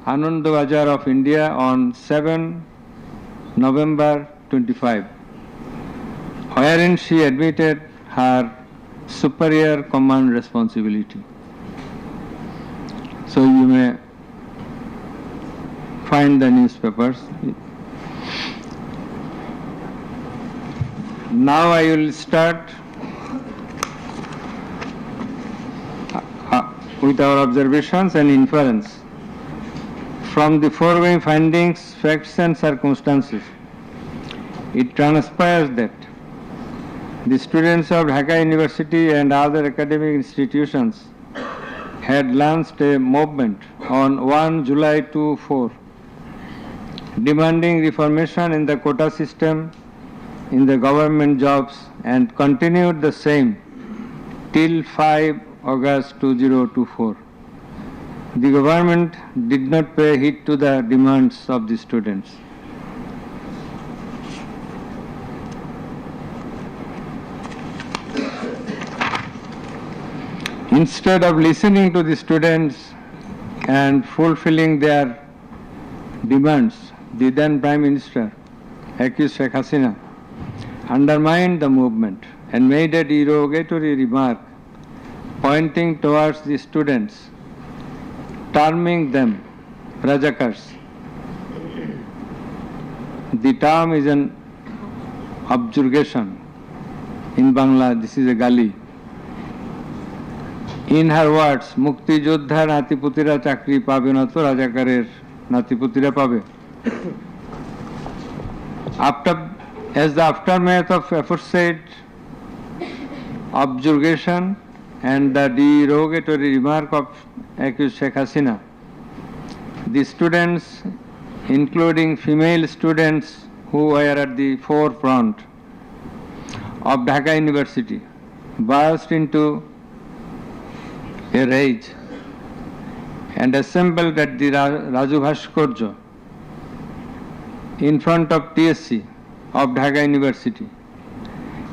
Anand Bazar of India on 7 November 25, wherein she admitted her superior command responsibility. So you may find the newspapers. Now I will start with our observations and inference. From the foregoing findings, facts and circumstances, it transpires that the students of Dhaka University and other academic institutions had launched a movement on 1 July 2024 demanding reformation in the quota system in the government jobs and continued the same till 5 August 2024. The government did not pay heed to the demands of the students. Instead of listening to the students and fulfilling their demands, the then Prime Minister, accused Sheikh Hasina, undermined the movement and made a derogatory remark pointing towards the students, terming them Rajakars. The term is an objurgation. In Bangla, this is a gali. In her words, Mukti Joddhar Natiputira Chakri pabe na to Rajakarer Natiputira pabe. As the aftermath of aforesaid objurgation and the derogatory remark of accused Sheikh Hasina, the students, including female students who were at the forefront of Dhaka University, burst into a rage and assembled at the Raju Bhaskarya in front of TSC of Dhaka University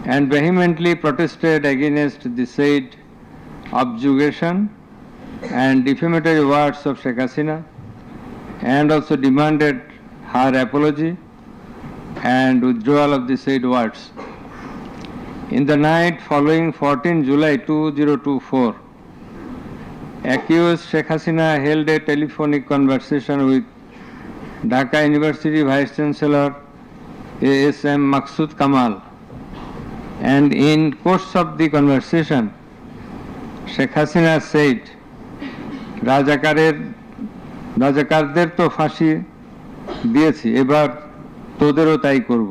and vehemently protested against the said objurgation and defamatory words of Sheikh Hasina, and also demanded her apology and withdrawal of the said words. In the night following 14 July 2024, accused Sheikh Hasina held a telephonic conversation with Dhaka University Vice Chancellor ASM Maksud Kamal, and in course of the conversation, Sheikh Hasina said, রাজাকারদের তো ফাঁসি দিয়েছি, এবার তোদেরও তাই করব,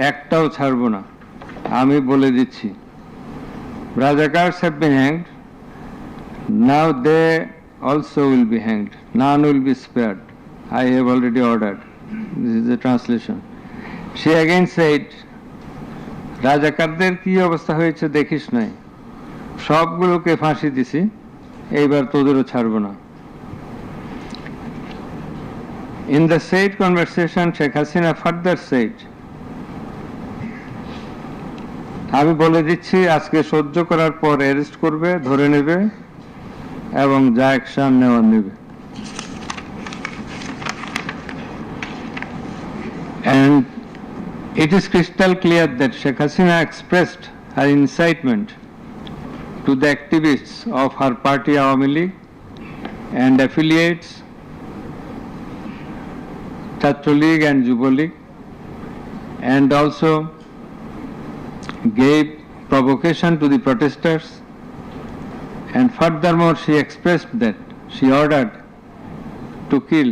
একটাও ছাড়ব না, আমি বলে দিচ্ছি। Rajakars have been hanged, now they also will be hanged, none will be spared. I have already ordered. This is the translation. She again said, রাজাকারদের কি অবস্থা হয়েছে দেখিস নাই, সবগুলোকে ফাঁসি দিছি, এইবার তোদেরও ছাড়ব না। In the said conversation, Sheikh Hasina further said, আমি বলে দিচ্ছি আজকে সহ্য করার পর অ্যারেস্ট করবে, ধরে নেবে এবং যা অ্যাকশন নেওয়ার নেবে। And it is crystal clear that Sheikh Hasina expressed her incitement to the activists of her party Awami League and affiliates, Chhatra League and Yuva League, and also gave provocation to the protesters, and furthermore she expressed that she ordered to kill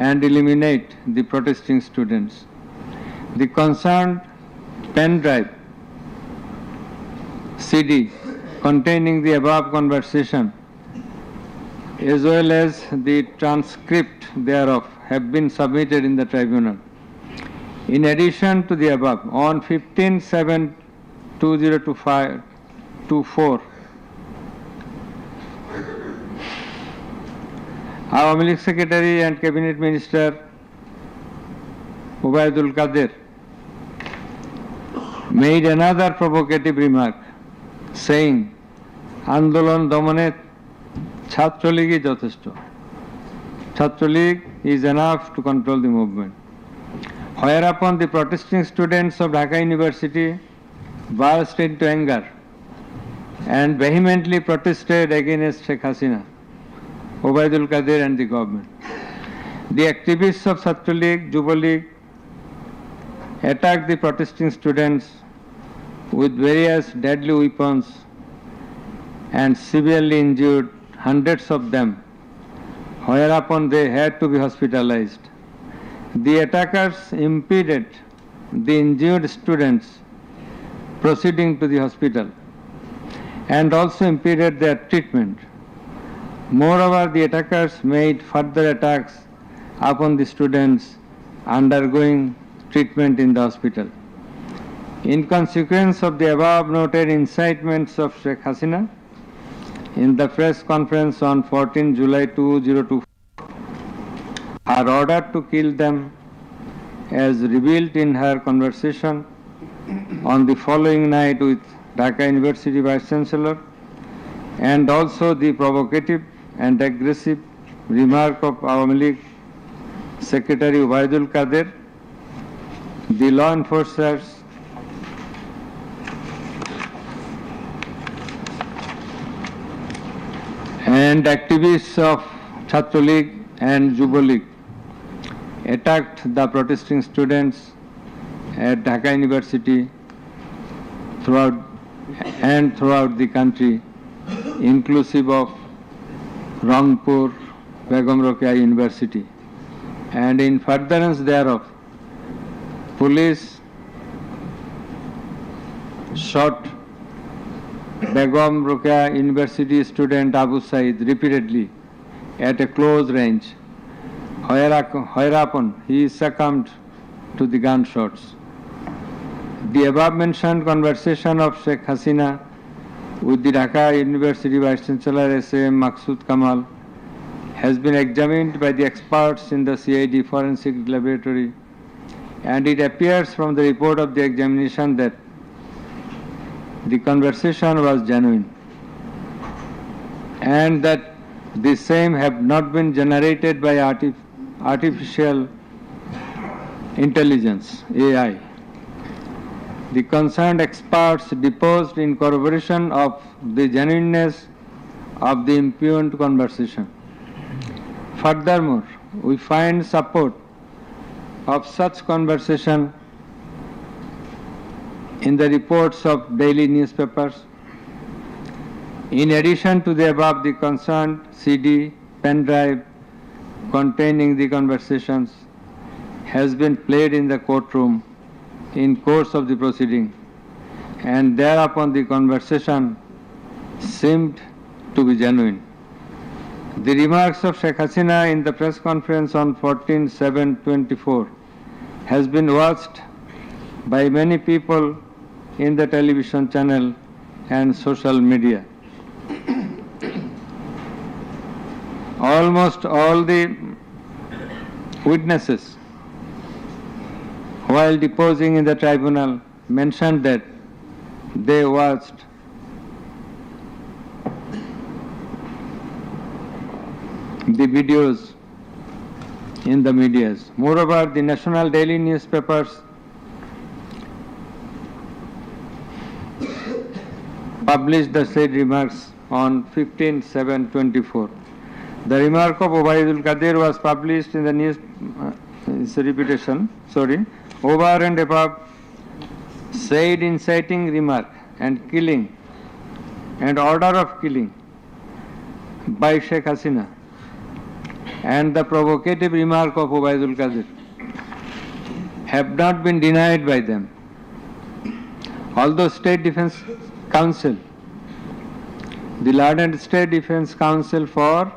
and eliminate the protesting students. The concerned pen drive CD containing the above conversation as well as the transcript thereof have been submitted in the tribunal. In addition to the above, on 15/7/2024, our Military Secretary and Cabinet Minister Ubaidul Qadir made another provocative remark, saying, Andolon Domane Chhatra League যথেষ্ট, Chhatra League is enough to control the movement. Whereupon the protesting students of Dhaka University burst into anger and vehemently protested against Sheikh Hasina, Obaidul Qadir and the government. The activists of Chhatra League, Yuva League attacked the protesting students with various deadly weapons and severely injured hundreds of them, whereupon they had to be hospitalized. The attackers impeded the injured students proceeding to the hospital and also impeded their treatment. Moreover, the attackers made further attacks upon the students undergoing treatment in the hospital. In consequence of the above noted incitements of Sheikh Hasina, in the press conference on 14 July 2024, are ordered to kill them as revealed in her conversation on the following night with Dhaka University Vice Chancellor, and also the provocative and aggressive remark of Awami League Secretary Obaidul Qadir, the law enforcers and activists of Chhatra League and Yuva League attacked the protesting students at Dhaka University throughout the country, inclusive of Rangpur, Begum Rokeya University. And in furtherance thereof, police shot Begum Rokeya University student Abu Said repeatedly at a close range, whereupon he succumbed to the gunshots. The above mentioned conversation of Sheikh Hasina with the Dhaka University Vice Chancellor S.M. Maksud Kamal has been examined by the experts in the CID Forensic Laboratory, and it appears from the report of the examination that the conversation was genuine and that the same have not been generated by artificial intelligence, AI. The concerned experts deposed in corroboration of the genuineness of the impugned conversation. Furthermore, we find support of such conversation in the reports of daily newspapers. In addition to the above, the concerned CD, pen drive containing the conversations has been played in the courtroom in course of the proceeding, and thereupon the conversation seemed to be genuine. The remarks of Sheikh Hasina in the press conference on 14/7/24 has been watched by many people in the television channel and social media. Almost all the witnesses, while deposing in the tribunal, mentioned that they watched the videos in the medias. Moreover, the national daily newspapers published the said remarks on 15/7/24. The remark of Obaidul Qadir was published in the news, it's a repetition, over and above said inciting remark and killing and order of killing by Sheikh Hasina and the provocative remark of Obaidul Qadir have not been denied by them. Although State Defence Council, the learned State Defence Council for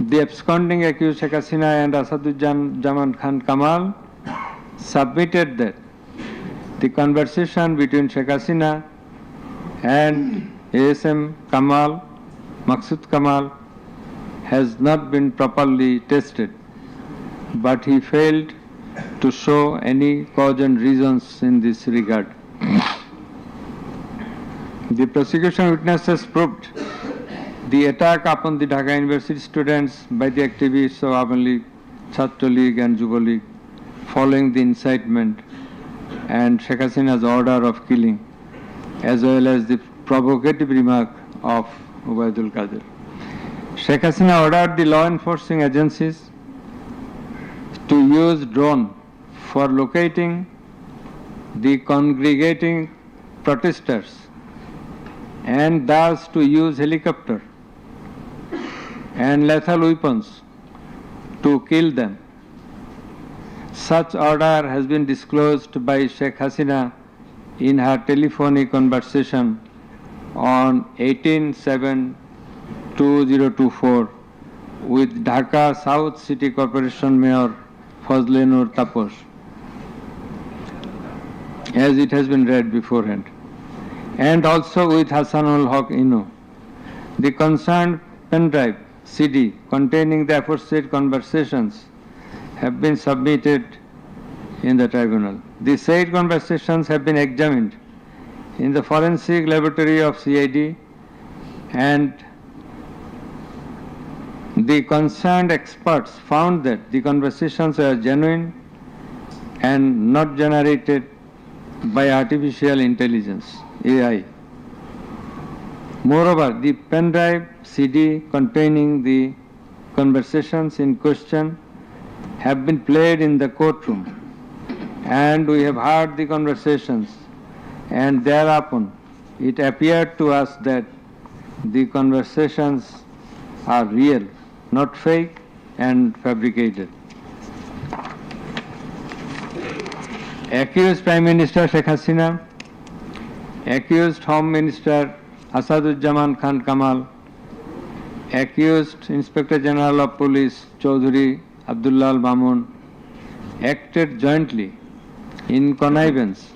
the absconding accused Sheikh Hasina and Asaduজ্জামান Khan Kamal submitted that the conversation between Sheikh Hasina and ASM Kamal, Maksud Kamal, has not been properly tested, but he failed to show any cogent reasons in this regard. The prosecution witnesses proved The attack upon the Dhaka University students by the activists of Awami League, Chhatra League and Yuva League following the incitement and Sheikh Hasina's order of killing, as well as the provocative remark of Ubaidul Qadir. Sheikh Hasina ordered the law enforcing agencies to use drone for locating the congregating protesters and thus to use helicopter and lethal weapons to kill them. Such order has been disclosed by Sheikh Hasina in her telephonic conversation on 18/7/2024 with Dhaka South City Corporation Mayor Fazle Nur Taposh, as it has been read beforehand, and also with Hassanul Haq Inu. The concerned pen drive CD containing the aforesaid conversations have been submitted in the tribunal. The said conversations have been examined in the forensic laboratory of CID, and the concerned experts found that the conversations were genuine and not generated by artificial intelligence, AI. Moreover, the pen drive CD containing the conversations in question have been played in the courtroom, and we have heard the conversations, and thereupon it appeared to us that the conversations are real, not fake and fabricated. Accused Prime Minister Sheikh Hasina, accused Home Minister Asaduzzaman Khan Kamal, accused Inspector General of Police Chaudhuri Abdullah Al Mamun acted jointly in connivance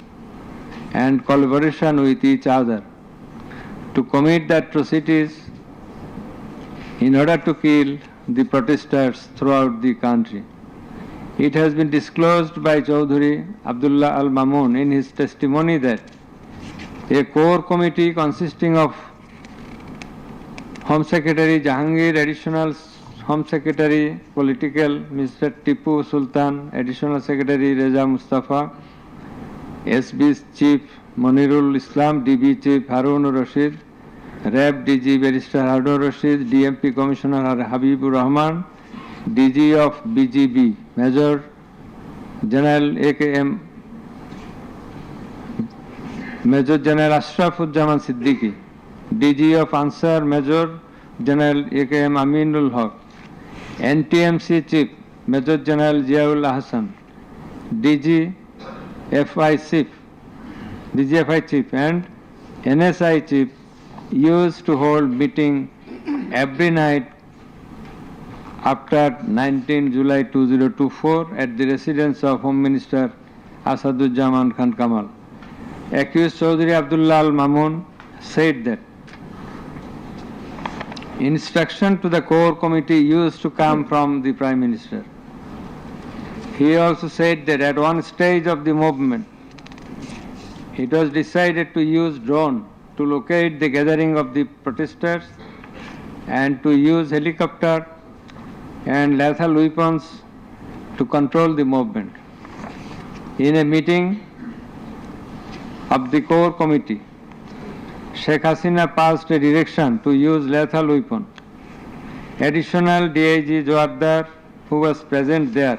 and collaboration with each other to commit the atrocities in order to kill the protesters throughout the country. It has been disclosed by Chaudhuri Abdullah Al Mamun in his testimony that a core committee consisting of Home Secretary Jahangir, Additional Home Secretary Political Mr. Tipu Sultan, Additional Secretary Reza Mustafa, SB's Chief Monirul Islam, DB Chief Harun Rashid, RAB DG Barrister Harun Rashid, DMP Commissioner Habibur Rahman, DG of BGB Major General AKM Major General Ashrafuzzaman Siddiqui, DG of Ansar Major General AKM Aminul Haq, NTMC Chief Major General Ziaul Hassan, DGFI Chief and NSI Chief used to hold meeting every night after 19 July 2024 at the residence of Home Minister Asaduzzaman Khan Kamal. Accused Chaudhuri Abdullah Al Mamun said that instruction to the core committee used to come from the Prime Minister. He also said that at one stage of the movement, it was decided to use drone to locate the gathering of the protesters and to use helicopter and lethal weapons to control the movement. In a meeting of the core committee, Sheikh Hasina passed a direction to use lethal weapon. Additional DIG Joardar, who was present there,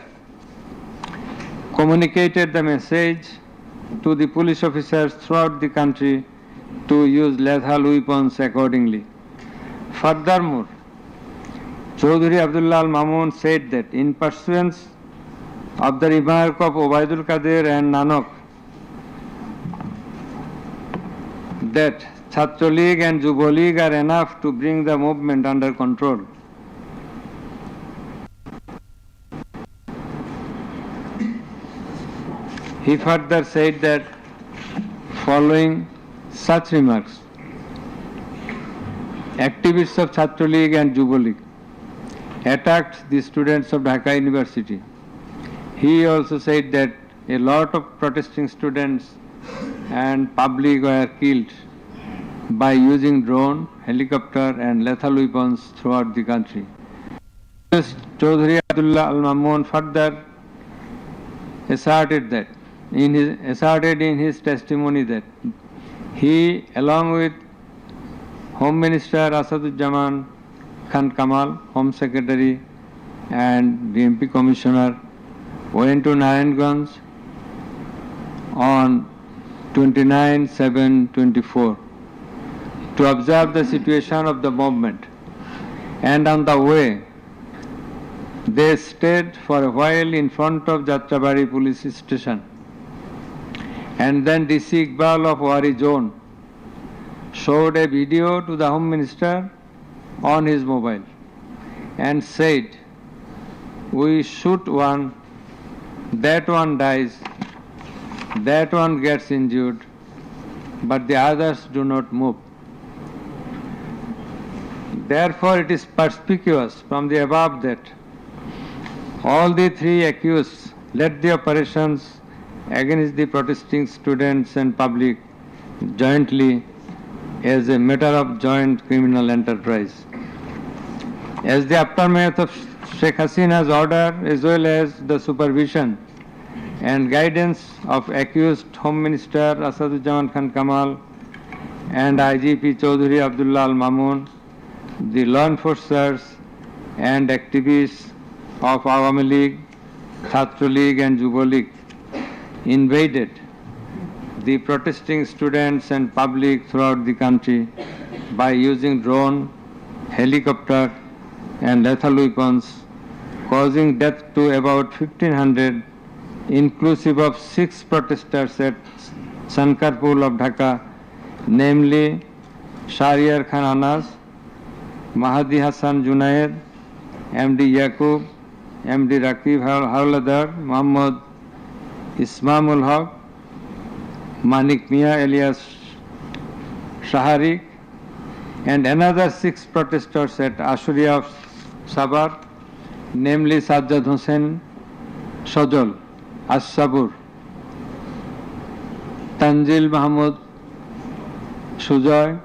communicated the message to the police officers throughout the country to use lethal weapons accordingly. Furthermore, Chaudhuri Abdullah Al Mamun said that in pursuance of the remark of Ubaidul Qadir and Nanak that Chhatra League and Yuva League are enough to bring the movement under control. He further said that following such remarks, activists of Chhatra League and Yuva League attacked the students of Dhaka University. He also said that a lot of protesting students and public were killed by using drone, helicopter and lethal weapons throughout the country. Chaudhary Abdullah Al Mamun further asserted in his testimony that he, along with Home Minister Asaduzzaman Khan Kamal, Home Secretary and the MP Commissioner, went to Narayanganj on 29/7/24 to observe the situation of the movement, and on the way they stayed for a while in front of Jatrabari police station, and then DC Iqbal of Wari Zone showed a video to the Home Minister on his mobile and said, "We shoot one, that one dies, that one gets injured, but the others do not move." Therefore, it is perspicuous from the above that all the three accused led the operations against the protesting students and public jointly as a matter of joint criminal enterprise. As the aftermath of Sheikh Hasina's order, as well as the supervision and guidance of accused Home Minister Asaduzzaman Khan Kamal and IGP Chaudhary Abdullah Al Mamun, the law enforcers and activists of Awami League, Chhatra League and Yuva League invaded the protesting students and public throughout the country by using drone, helicopter and lethal weapons, causing death to about 1,500, inclusive of 6 protesters at Sankarpur of Dhaka, namely Shahriar Khan Anas, Mahdi Hassan Junaid, MD Yaqub, MD Rakib Hawladar, Muhammad Ismamul Haq, Manik Mia alias Shaharik, and another 6 protesters at Ashuria of Sabar, namely Sajjad Hussain Shajol, As-Sabur, Tanzil Mahmud Sujoy,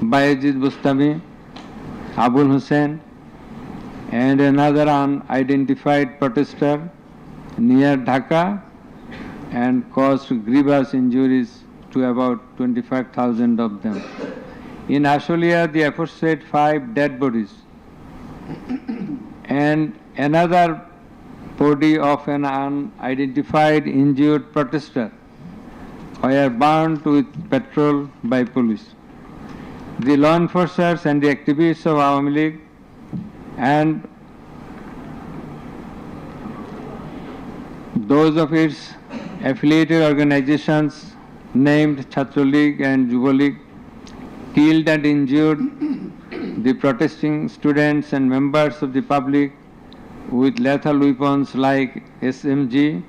Bayezid Bustami, Abul Hussain, and another unidentified protester near Dhaka, and caused grievous injuries to about 25,000 of them. In Ashulia, the aforesaid 5 dead bodies and another body of an unidentified injured protester were burned with petrol by police. The law enforcers and the activists of Awami League and those of its affiliated organizations named Chhatra League and Yuva League killed and injured the protesting students and members of the public with lethal weapons like SMG,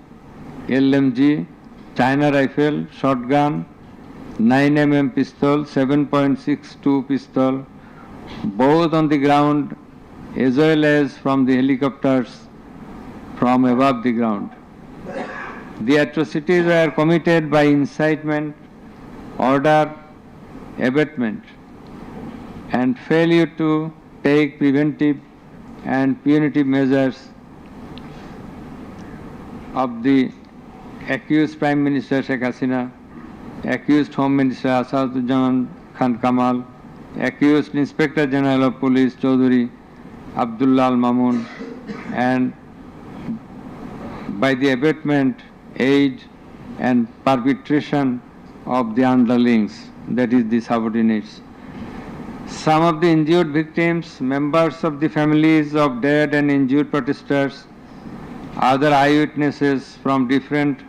LMG, China rifle, shotgun, 9mm pistol, 7.62 pistol, both on the ground as well as from the helicopters from above the ground. The atrocities were committed by incitement, order, abatement, and failure to take preventive and punitive measures of the accused Prime Minister Sheikh Hasina, accused Home Minister Asaduzzaman Khan Kamal, accused Inspector General of Police Chaudhary Abdullah Al Mamun, and by the abatement, aid and perpetration of the underlings, that is the subordinates. Some of the injured victims, members of the families of dead and injured protesters, other eyewitnesses from different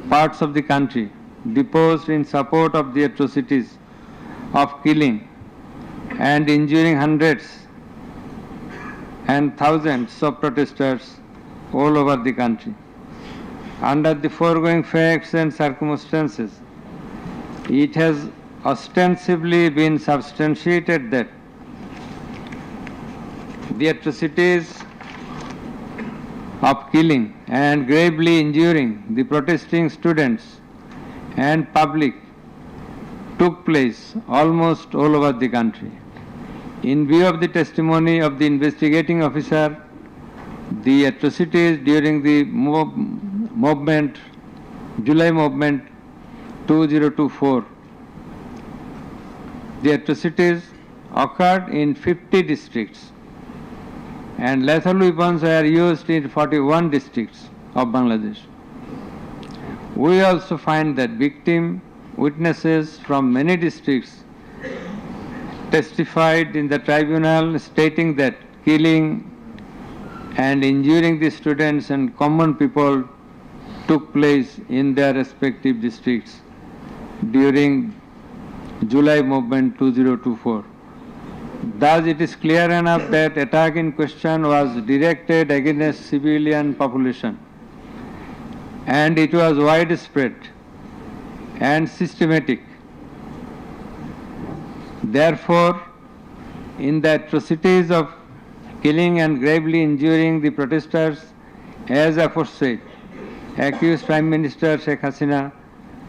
parts of the country, deposed in support of the atrocities of killing and injuring hundreds and thousands of protesters all over the country. Under the foregoing facts and circumstances, it has ostensibly been substantiated that the atrocities of killing and gravely injuring the protesting students and public took place almost all over the country. In view of the testimony of the investigating officer, the atrocities during the movement, July movement 2024, the atrocities occurred in 50 districts and lethal weapons were used in 41 districts of Bangladesh. We also find that victim witnesses from many districts testified in the tribunal stating that killing and injuring the students and common people took place in their respective districts during July movement 2024. Thus, it is clear enough that attack in question was directed against civilian population and it was widespread and systematic. Therefore, in the atrocities of killing and gravely injuring the protesters, as aforesaid, accused Prime Minister Sheikh Hasina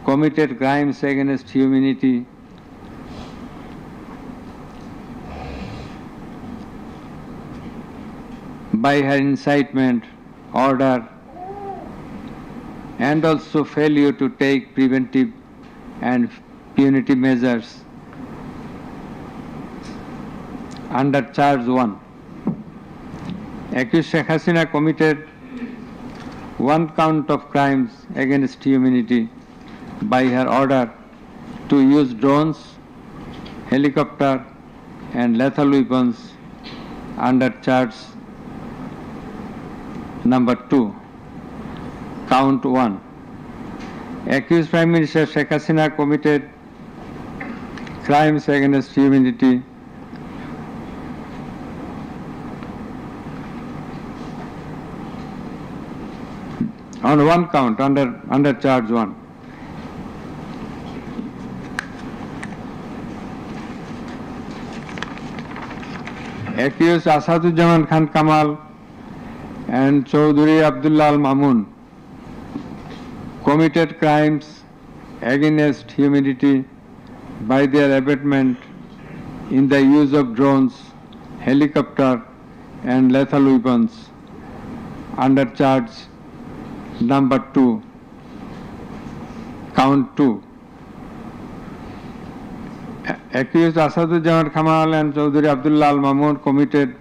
committed crimes against humanity by her incitement, order, and also failure to take preventive and punitive measures under charge 1. Accused Sheikh Hasina committed one count of crimes against humanity by her order to use drones, helicopter and lethal weapons under charge number 2, count 1. Accused Prime Minister Sheikh Hasina committed crimes against humanity on one count under charge 1. Accused Asaduzzaman Khan Kamal and Chaudhuri Abdullah Al Mamun committed crimes against humanity by their abatement in the use of drones, helicopter and lethal weapons under charge number 2, count 2. Accused Asaduzzaman Kamal and Chaudhuri Abdullah Al Mamun committed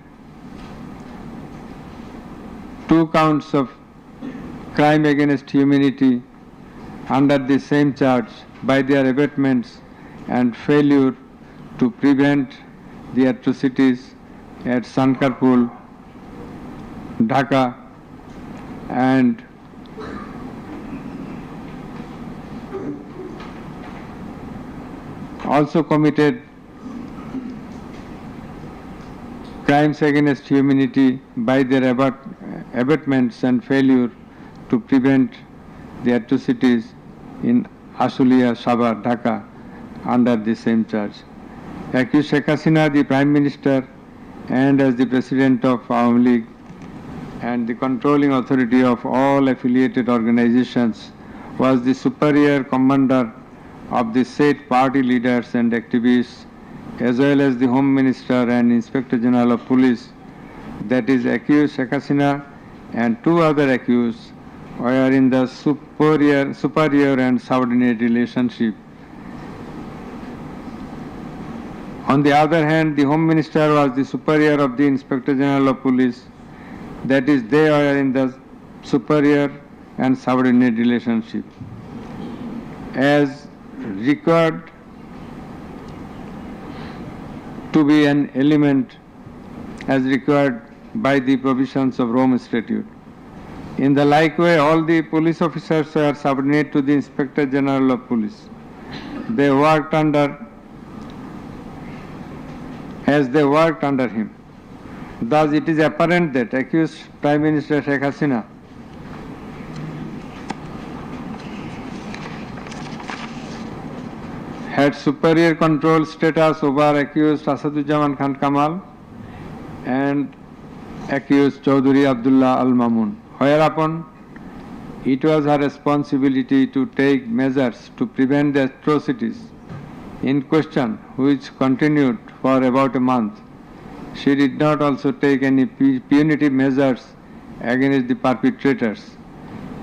2 counts of crime against humanity under the same charge by their abatements and failure to prevent the atrocities at Sankarpur, Dhaka and also committed crimes against humanity by their abatements and failure to prevent the atrocities in Ashulia, Sabar, Dhaka under the same charge. Accused Sheikh Hasina, the Prime Minister and as the President of Awami League and the controlling authority of all affiliated organizations, was the superior commander of the said party leaders and activists, as well as the Home Minister and Inspector General of Police, that is accused Sheikh Hasina and 2 other accused were in the superior and subordinate relationship. On the other hand, the Home Minister was the superior of the Inspector General of Police, that is they were in the superior and subordinate relationship. As required to be an element as required by the provisions of Rome Statute. In the like way, all the police officers were subordinate to the Inspector General of Police. They worked under him. Thus, it is apparent that accused Prime Minister Sheikh Hasina had superior control status over accused Asaduzzaman Khan Kamal and accused Chaudhuri Abdullah Al Mamun, whereupon it was her responsibility to take measures to prevent the atrocities in question, which continued for about a month, she did not also take any punitive measures against the perpetrators.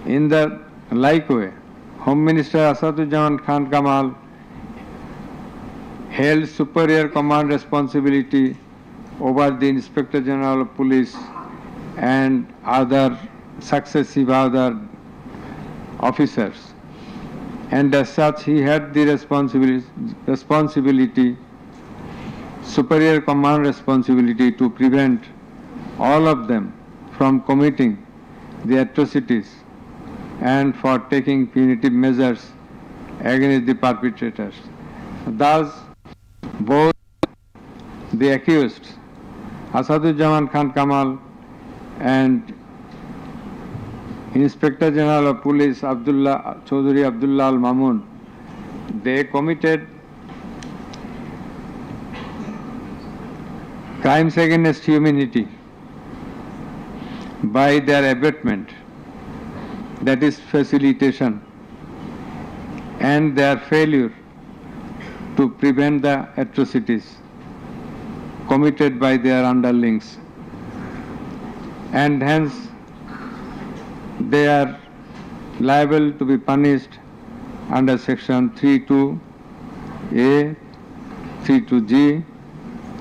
In the like way, Home Minister Asaduzzaman Khan Kamal held superior command responsibility over the Inspector General of Police and other successive other officers, and as such he had the responsibility, superior command responsibility to prevent all of them from committing the atrocities and for taking punitive measures against the perpetrators. Thus, both the accused, Asaduzzaman Khan Kamal and Inspector General of Police Chaudhry Abdullah Al Mamun, they committed crimes against humanity by their abatement, that is facilitation, and their failure to prevent the atrocities committed by their underlings, and hence they are liable to be punished under section 32A, 32G,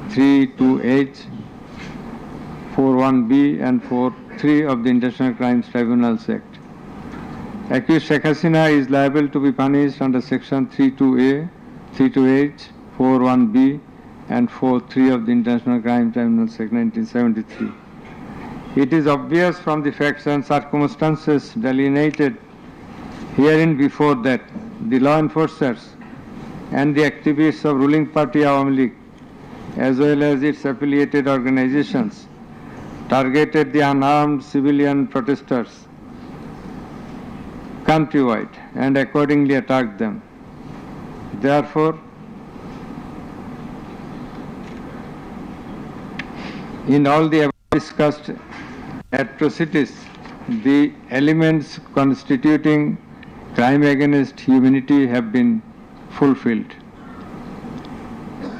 32H, 41B and 43 of the International Crimes Tribunals Act. Accused Sheikh Hasina is liable to be punished under section 32A, 32H, 41B and 43 of the International Crimes Tribunals Act 1973. It is obvious from the facts and circumstances delineated herein before that the law enforcers and the activists of ruling party Awami League, as well as its affiliated organizations, targeted the unarmed civilian protesters countrywide and accordingly attacked them. Therefore, in all the above discussed atrocities, the elements constituting crime against humanity have been fulfilled.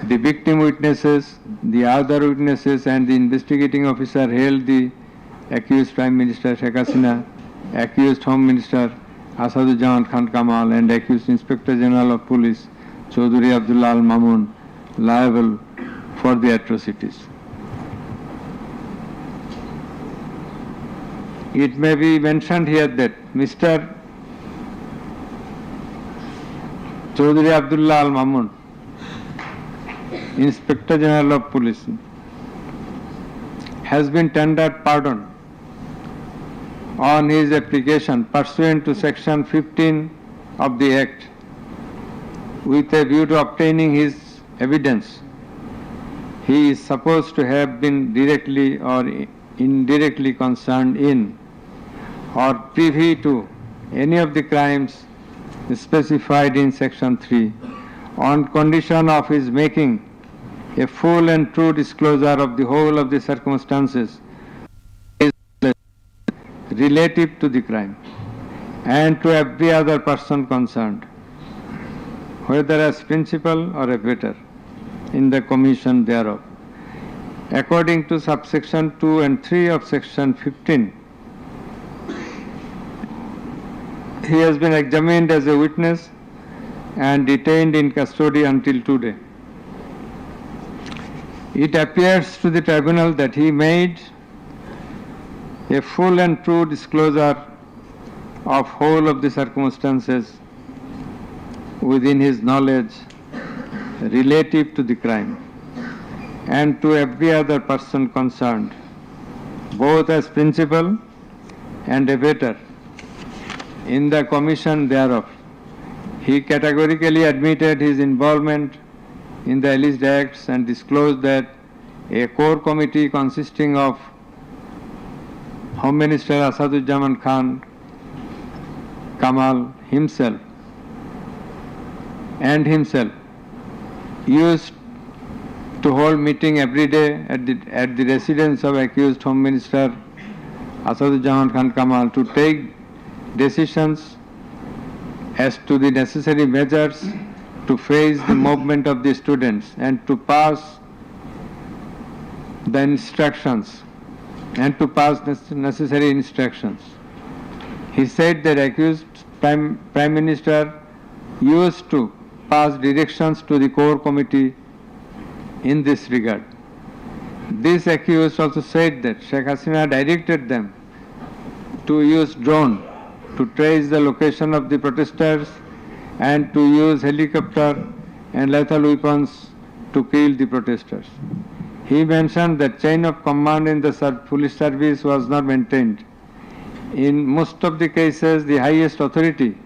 The victim witnesses, the other witnesses and the investigating officer held the accused Prime Minister Sheikh Hasina, accused Home Minister Asaduzzaman Khan Kamal and accused Inspector General of Police Chaudhry Abdullah Al Mamun liable for the atrocities. It may be mentioned here that Mr. Chaudhry Abdullah Al Mamun, Inspector General of Police, has been tendered pardon on his application pursuant to section 15 of the Act with a view to obtaining his evidence. He is supposed to have been directly or indirectly concerned in or privy to any of the crimes specified in section 3 on condition of his making a full and true disclosure of the whole of the circumstances relative to the crime and to every other person concerned, whether as principal or abettor in the commission thereof. According to subsection 2 and 3 of section 15, he has been examined as a witness and detained in custody until today. It appears to the tribunal that he made a full and true disclosure of whole of the circumstances within his knowledge relative to the crime and to every other person concerned, both as principal and abettor in the commission thereof. He categorically admitted his involvement in the alleged acts and disclosed that a core committee consisting of Home Minister Asaduzzaman Khan Kamal himself used to hold meeting every day at the residence of accused Home Minister Asaduzzaman Khan Kamal to take decisions as to the necessary measures to face the movement of the students and to pass the instructions and to pass necessary instructions. He said that accused Prime Minister used to pass directions to the core committee in this regard. This accused also said that Sheikh Hasina directed them to use drone to trace the location of the protesters and to use helicopter and lethal weapons to kill the protesters. He mentioned that chain of command in the police service was not maintained. In most of the cases, the highest authority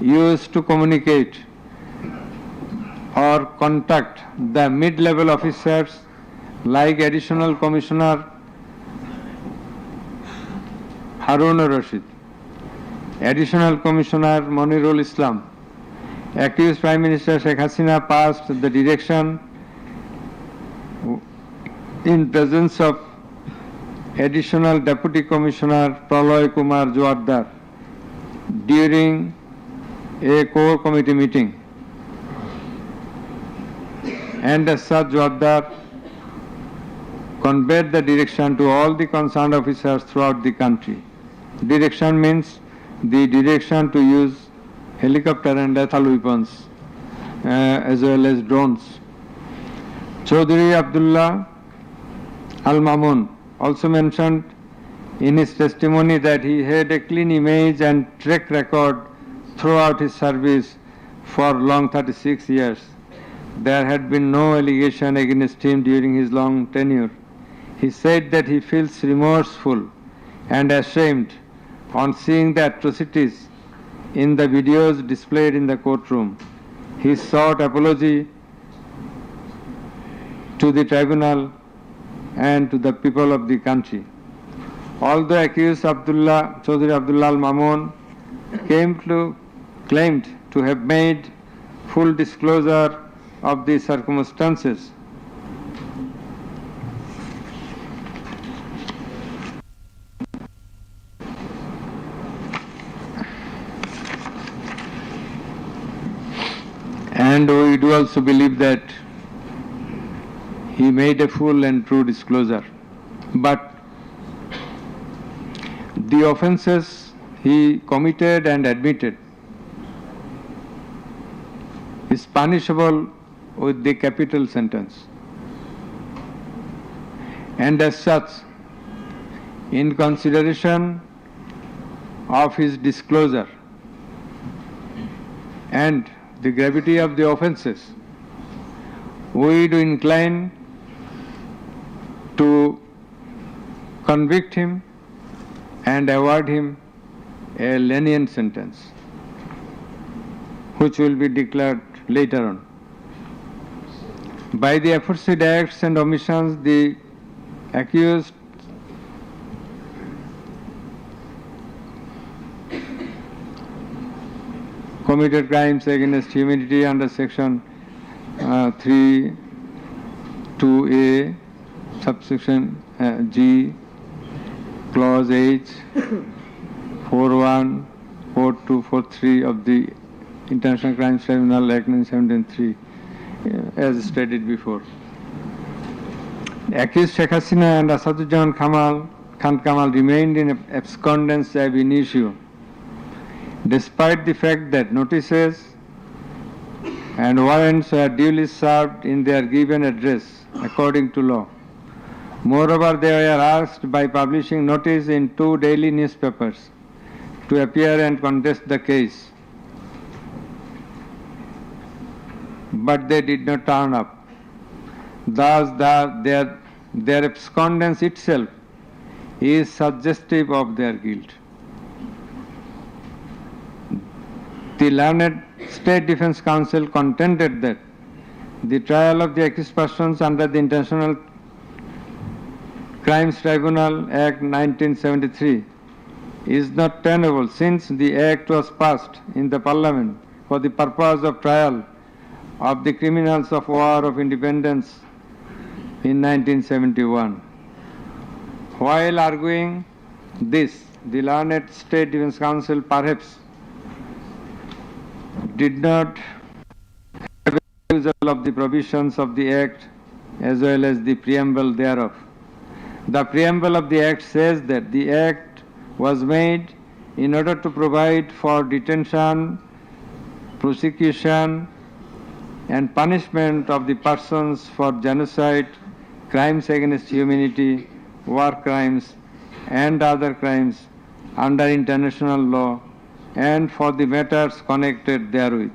used to communicate or contact the mid-level officers like Additional Commissioner Harun Rashid, Additional Commissioner Monirul Islam. Accused Prime Minister Sheikh Hasina passed the direction in presence of Additional Deputy Commissioner Praloy Kumar Joardar during a core committee meeting. And as such, Joardar conveyed the direction to all the concerned officers throughout the country. Direction means the direction to use helicopter and lethal weapons as well as drones. Chaudhry Abdullah Al-Mamun also mentioned in his testimony that he had a clean image and track record throughout his service for long 36 years. There had been no allegation against him during his long tenure. He said that he feels remorseful and ashamed on seeing the atrocities in the videos displayed in the courtroom. He sought apology to the tribunal and to the people of the country. Although accused Chaudhry Abdullah Al-Mamun claimed to have made full disclosure of the circumstances, and we do also believe that he made a full and true disclosure. But the offences he committed and admitted is punishable with the capital sentence. And as such, in consideration of his disclosure and the gravity of the offences, we do incline to convict him and award him a lenient sentence, which will be declared later on. By the aforesaid acts and omissions, the accused committed crimes against humanity under section 3(2)(a), subsection G, clause H, 4(1), 4(2), 4(3) of the International Crimes Tribunal Act 1973, as stated before. Accused Sheikh Hasina and Asaduজ্জামান Khan Kamal remained in abscondence ab initio, despite the fact that notices and warrants were duly served in their given address according to law. Moreover, they were asked by publishing notice in 2 daily newspapers to appear and contest the case, but they did not turn up. Thus, their abscondence itself is suggestive of their guilt. The learned State Defence Council contended that the trial of the accused persons under the International Crimes Tribunal Act 1973 is not tenable, since the Act was passed in the Parliament for the purpose of trial of the criminals of War of Independence in 1971. While arguing this, the learned State Defence Council perhaps did not refusal of the provisions of the Act as well as the preamble thereof. The preamble of the Act says that the Act was made in order to provide for detention, prosecution, and punishment of the persons for genocide, crimes against humanity, war crimes, and other crimes under international law, and for the matters connected therewith.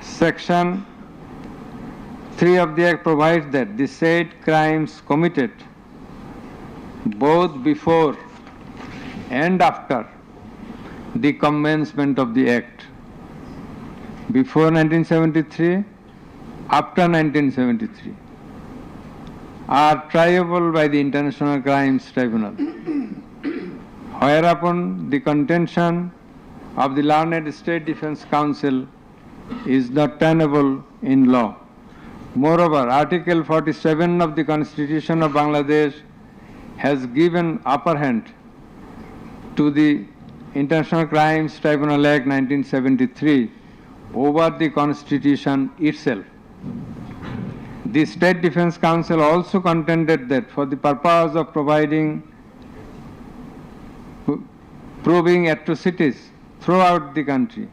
Section 3 of the Act provides that the said crimes committed both before and after the commencement of the Act, before 1973, after 1973, are triable by the International Crimes Tribunal, whereupon the contention of the learned State Defense Council is not tenable in law. Moreover, Article 47 of the Constitution of Bangladesh has given upper hand to the International Crimes Tribunal Act 1973 over the Constitution itself. The State Defense Council also contended that for the purpose of proving atrocities throughout the country,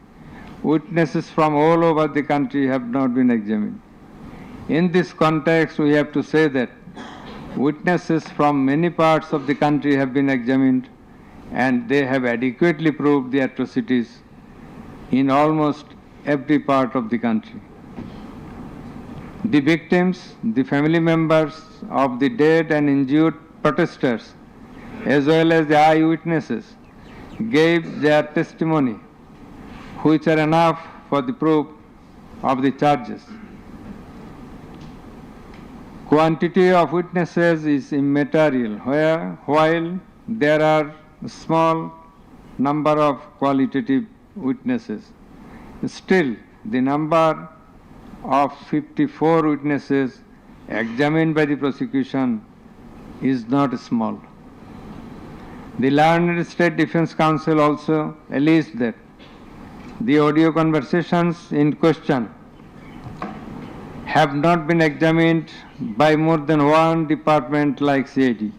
witnesses from all over the country have not been examined. In this context, we have to say that witnesses from many parts of the country have been examined, and they have adequately proved the atrocities in almost every part of the country. The victims, the family members of the dead and injured protesters, as well as the eyewitnesses, gave their testimony, which are enough for the proof of the charges. Quantity of witnesses is immaterial, while there are a small number of qualitative witnesses. Still, the number of 54 witnesses examined by the prosecution is not small. The learned State Defense Council also alleged that the audio conversations in question have not been examined by more than one department like CID.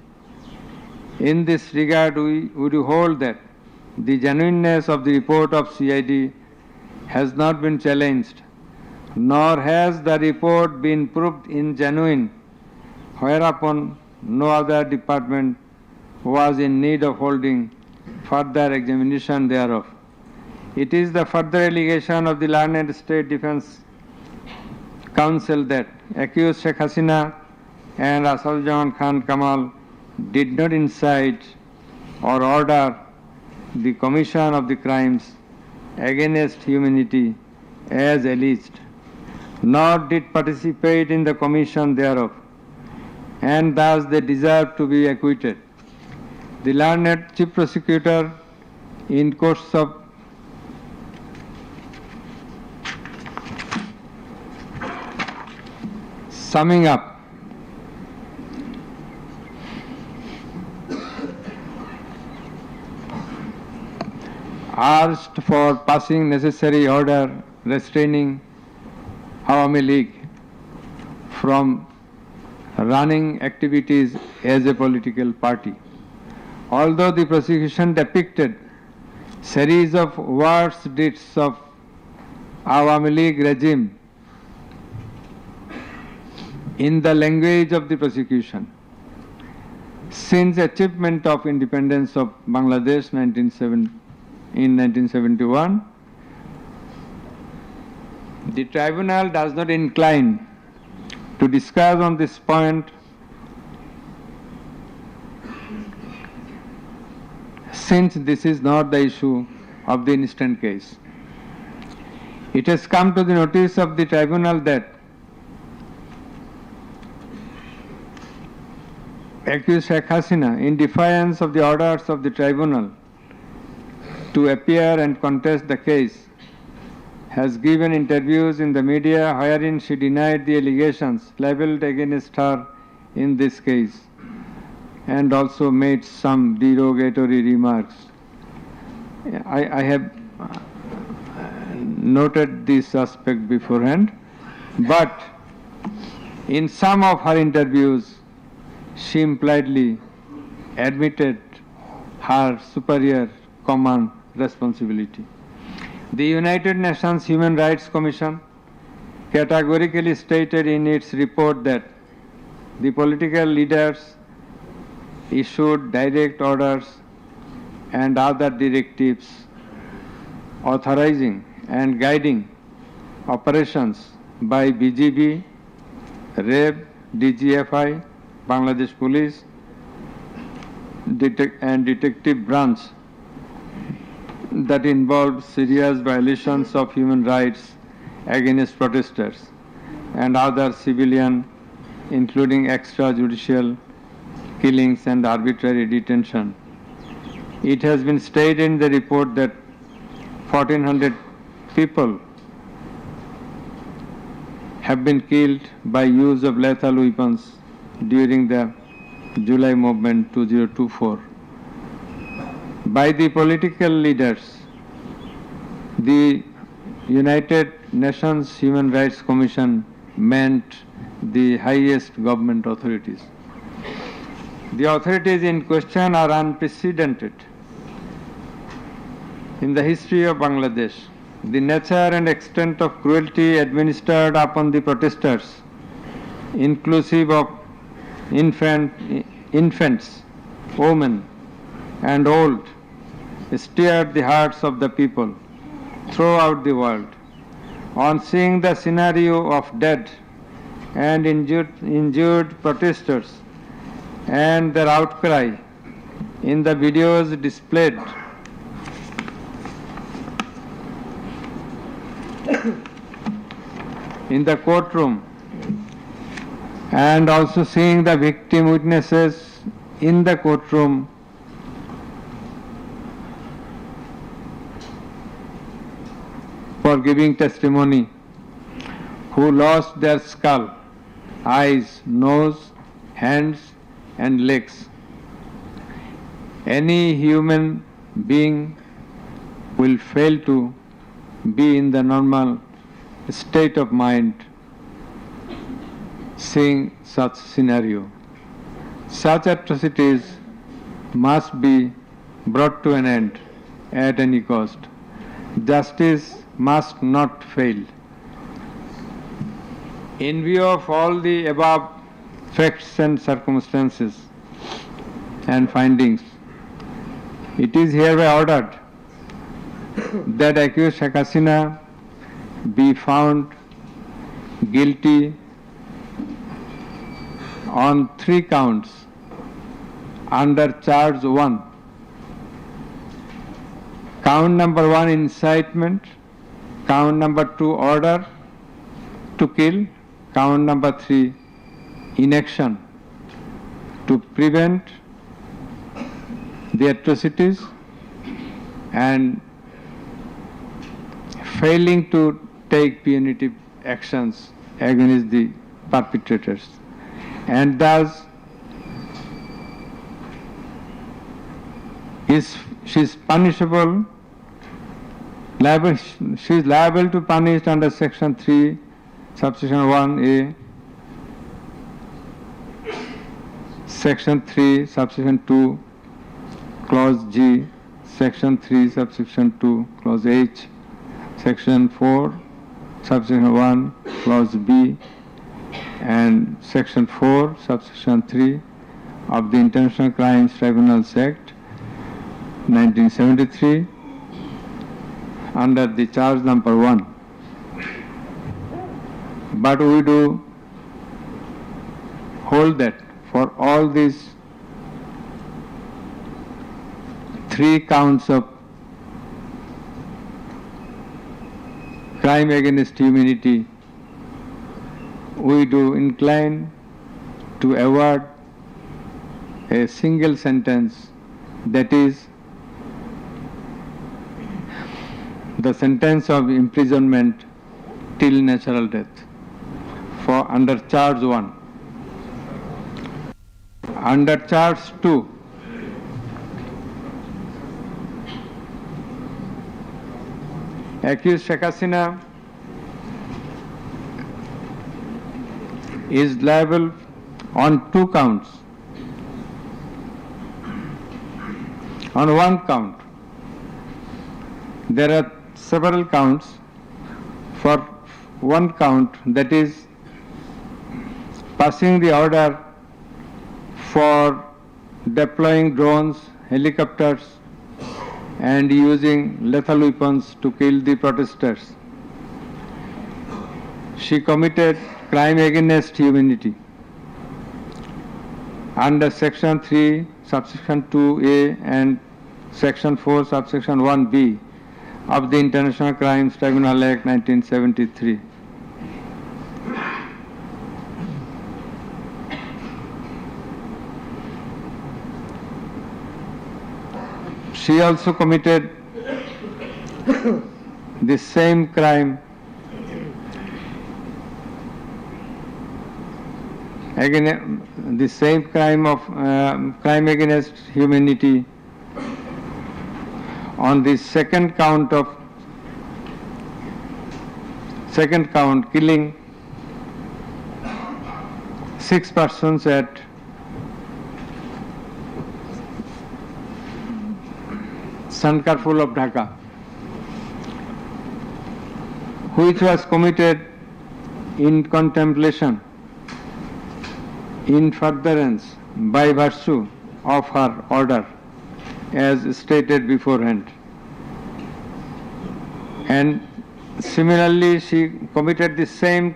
In this regard, we would hold that the genuineness of the report of CID has not been challenged, nor has the report been proved ingenuine, whereupon no other department was in need of holding further examination thereof. It is the further allegation of the learned State Defense Council that accused Sheikh Hasina and Asaduzzaman Khan Kamal did not incite or order the commission of the crimes against humanity as alleged, nor did participate in the commission thereof, and thus they deserve to be acquitted. The learned Chief Prosecutor, in course of summing up, asked for passing necessary order restraining Awami League from running activities as a political party. Although the prosecution depicted series of worse deeds of Awami League regime in the language of the prosecution, since achievement of independence of Bangladesh in 1971, the tribunal does not incline to discuss on this point, since this is not the issue of the instant case. It has come to the notice of the tribunal that accused Sheikh Hasina, in defiance of the orders of the tribunal to appear and contest the case, has given interviews in the media wherein she denied the allegations leveled against her in this case, and also made some derogatory remarks. I have noted this suspect beforehand, but in some of her interviews, she impliedly admitted her superior command responsibility. The United Nations Human Rights Commission categorically stated in its report that the political leaders issued direct orders and other directives authorizing and guiding operations by BGB, REB, DGFI, Bangladesh Police, and Detective Branch that involved serious violations of human rights against protesters and other civilian, including extrajudicial killings and arbitrary detention. It has been stated in the report that 1,400 people have been killed by use of lethal weapons during the July movement 2024. By the political leaders, the United Nations Human Rights Commission meant the highest government authorities. The authorities in question are unprecedented in the history of Bangladesh. The nature and extent of cruelty administered upon the protesters, inclusive of infants, women, and old, stirred the hearts of the people throughout the world. On seeing the scenario of dead and injured protesters and their outcry in the videos displayed in the courtroom, and also seeing the victim witnesses in the courtroom, for giving testimony, who lost their skull, eyes, nose, hands, and legs. Any human being will fail to be in the normal state of mind seeing such scenario. Such atrocities must be brought to an end at any cost. Justice must not fail. In view of all the above facts and circumstances and findings, it is hereby ordered that accused Sheikh Hasina be found guilty on 3 counts under charge 1. Count number 1, incitement. Count number 2, order to kill. Count number 3, inaction to prevent the atrocities and failing to take punitive actions against the perpetrators. And thus, she is punishable, she is liable to punish under section 3, subsection 1A, section 3, subsection 2, clause G, section 3, subsection 2, clause H, section 4, subsection 1, clause B, and section 4, subsection 3 of the International Crimes Tribunals Act 1973 under the charge number 1. But we do hold that for all these 3 counts of crime against humanity, we do incline to award a single sentence, that is the sentence of imprisonment till natural death for under charge 1. Under charge 2, Accused Sheikh Hasina is liable on 2 counts. On 1 count, there are several counts. For 1 count, that is passing the order for deploying drones, helicopters, and using lethal weapons to kill the protesters. She committed crime against humanity under Section 3, Subsection 2A and Section 4, Subsection 1B of the International Crimes Tribunal Act 1973. She also committed the same crime crime against humanity on the second count, killing 6 persons at Sankarpur of Dhaka, which was committed in contemplation, in furtherance, by virtue of her order, as stated beforehand. And similarly, she committed the same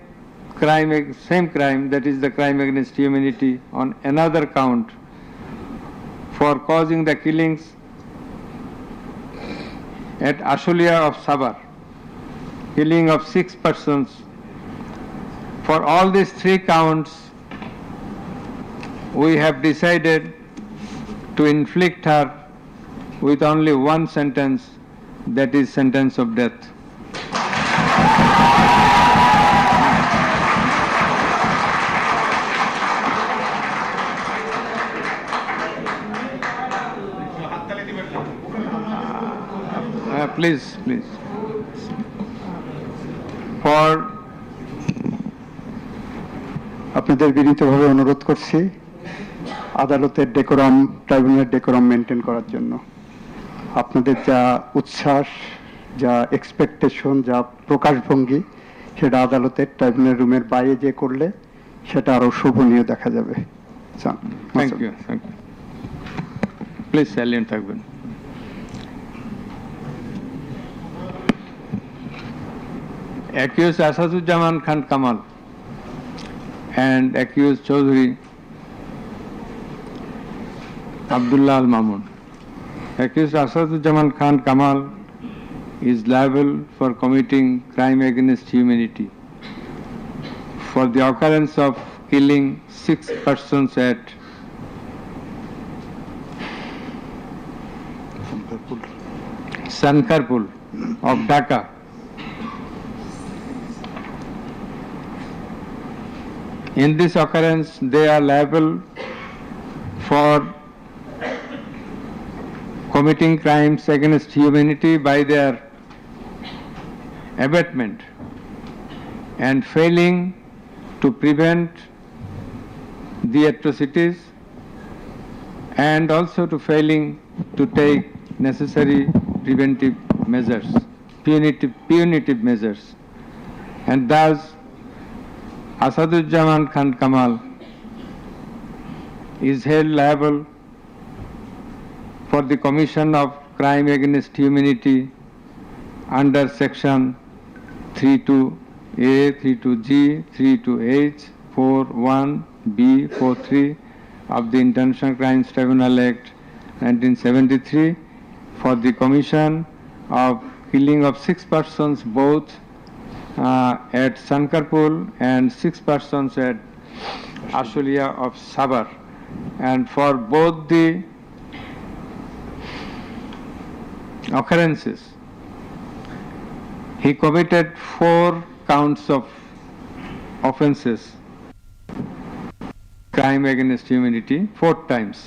crime, that is the crime against humanity, on another count for causing the killings at Ashulia of Sabar, killing of 6 persons. For all these 3 counts, we have decided to inflict her with only 1 sentence, that is sentence of death. Please. For আপনাদের বিনীতভাবে অনুরোধ করছি আদালতের decorum, ট্রাইব্যুনালের decorum maintain করার জন্য। আপনাদের যা উচ্ছ্বাস, যা এক্সপেকটেশন, যা প্রকাশভঙ্গি, সেটা আদালতের ট্রাইব্যুনাল রুমের বাইরে যে করলে সেটা আরো শোভনীয় দেখা যাবে। Thank you. প্লিজ সাইলেন্ট থাকবেন। Accused Asaduzzaman Khan Kamal and accused Chaudhry Abdullah Al Mamun. Accused Asaduzzaman Khan Kamal is liable for committing crime against humanity for the occurrence of killing 6 persons at Sankarpur of Dhaka. In this occurrence, they are liable for committing crimes against humanity by their abatement and failing to prevent the atrocities, and also to failing to take necessary preventive measures, punitive measures, and thus Asaduzzaman Khan Kamal is held liable for the commission of crime against humanity under Section 32A, 32G, 32H, 41B, 43 of the International Crimes Tribunal Act 1973 for the commission of killing of 6 persons both at Sankarpur and 6 persons at Ashulia of Sabar, and for both the occurrences he committed 4 counts of offences, crime against humanity, 4 times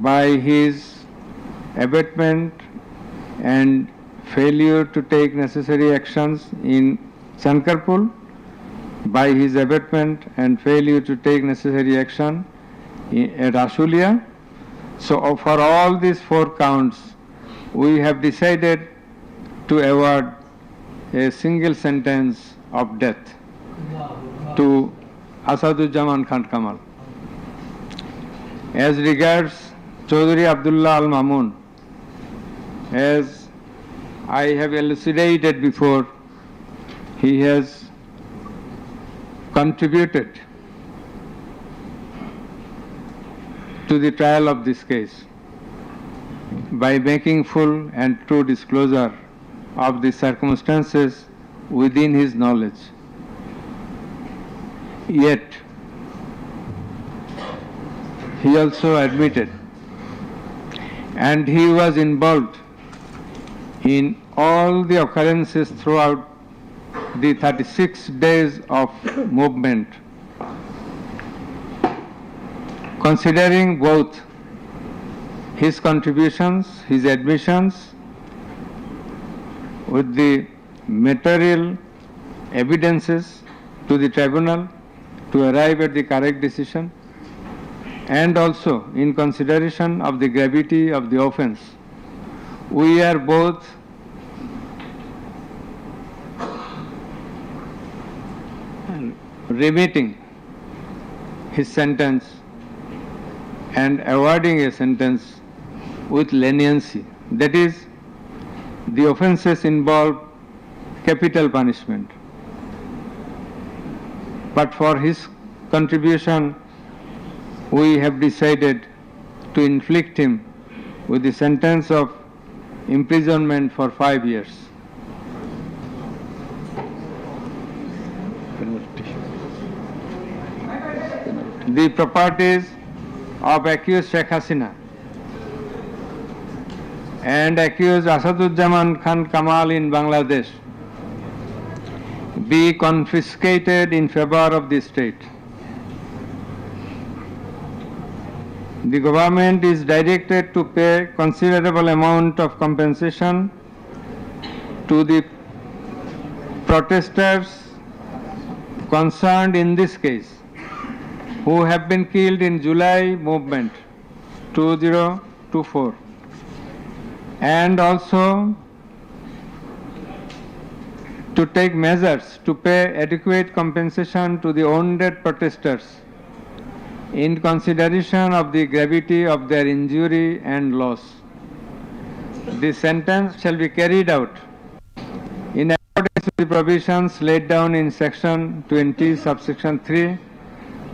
by his abatement and failure to take necessary actions in Sankarpur, by his abatement and failure to take necessary action at Ashulia. So for all these 4 counts, we have decided to award a single sentence of death to Asaduzzaman Khan Kamal. As regards Chaudhry Abdullah Al Mamun, as I have elucidated before, he has contributed to the trial of this case by making full and true disclosure of the circumstances within his knowledge. Yet, he also admitted, and he was involved in all the occurrences throughout the 36 days of movement, considering both his contributions, his admissions, with the material evidences to the tribunal to arrive at the correct decision, and also in consideration of the gravity of the offence, we are both remitting his sentence and awarding a sentence with leniency. That is, the offences involve capital punishment. But for his contribution, we have decided to inflict him with the sentence of imprisonment for 5 years. The properties of accused Sheikh Hasina and accused Asaduzzaman Khan Kamal in Bangladesh be confiscated in favor of the state. The government is directed to pay considerable amount of compensation to the protesters concerned in this case, who have been killed in July movement 2024, and also to take measures to pay adequate compensation to the wounded protesters in consideration of the gravity of their injury and loss. The sentence shall be carried out in accordance with the provisions laid down in section 20 subsection 3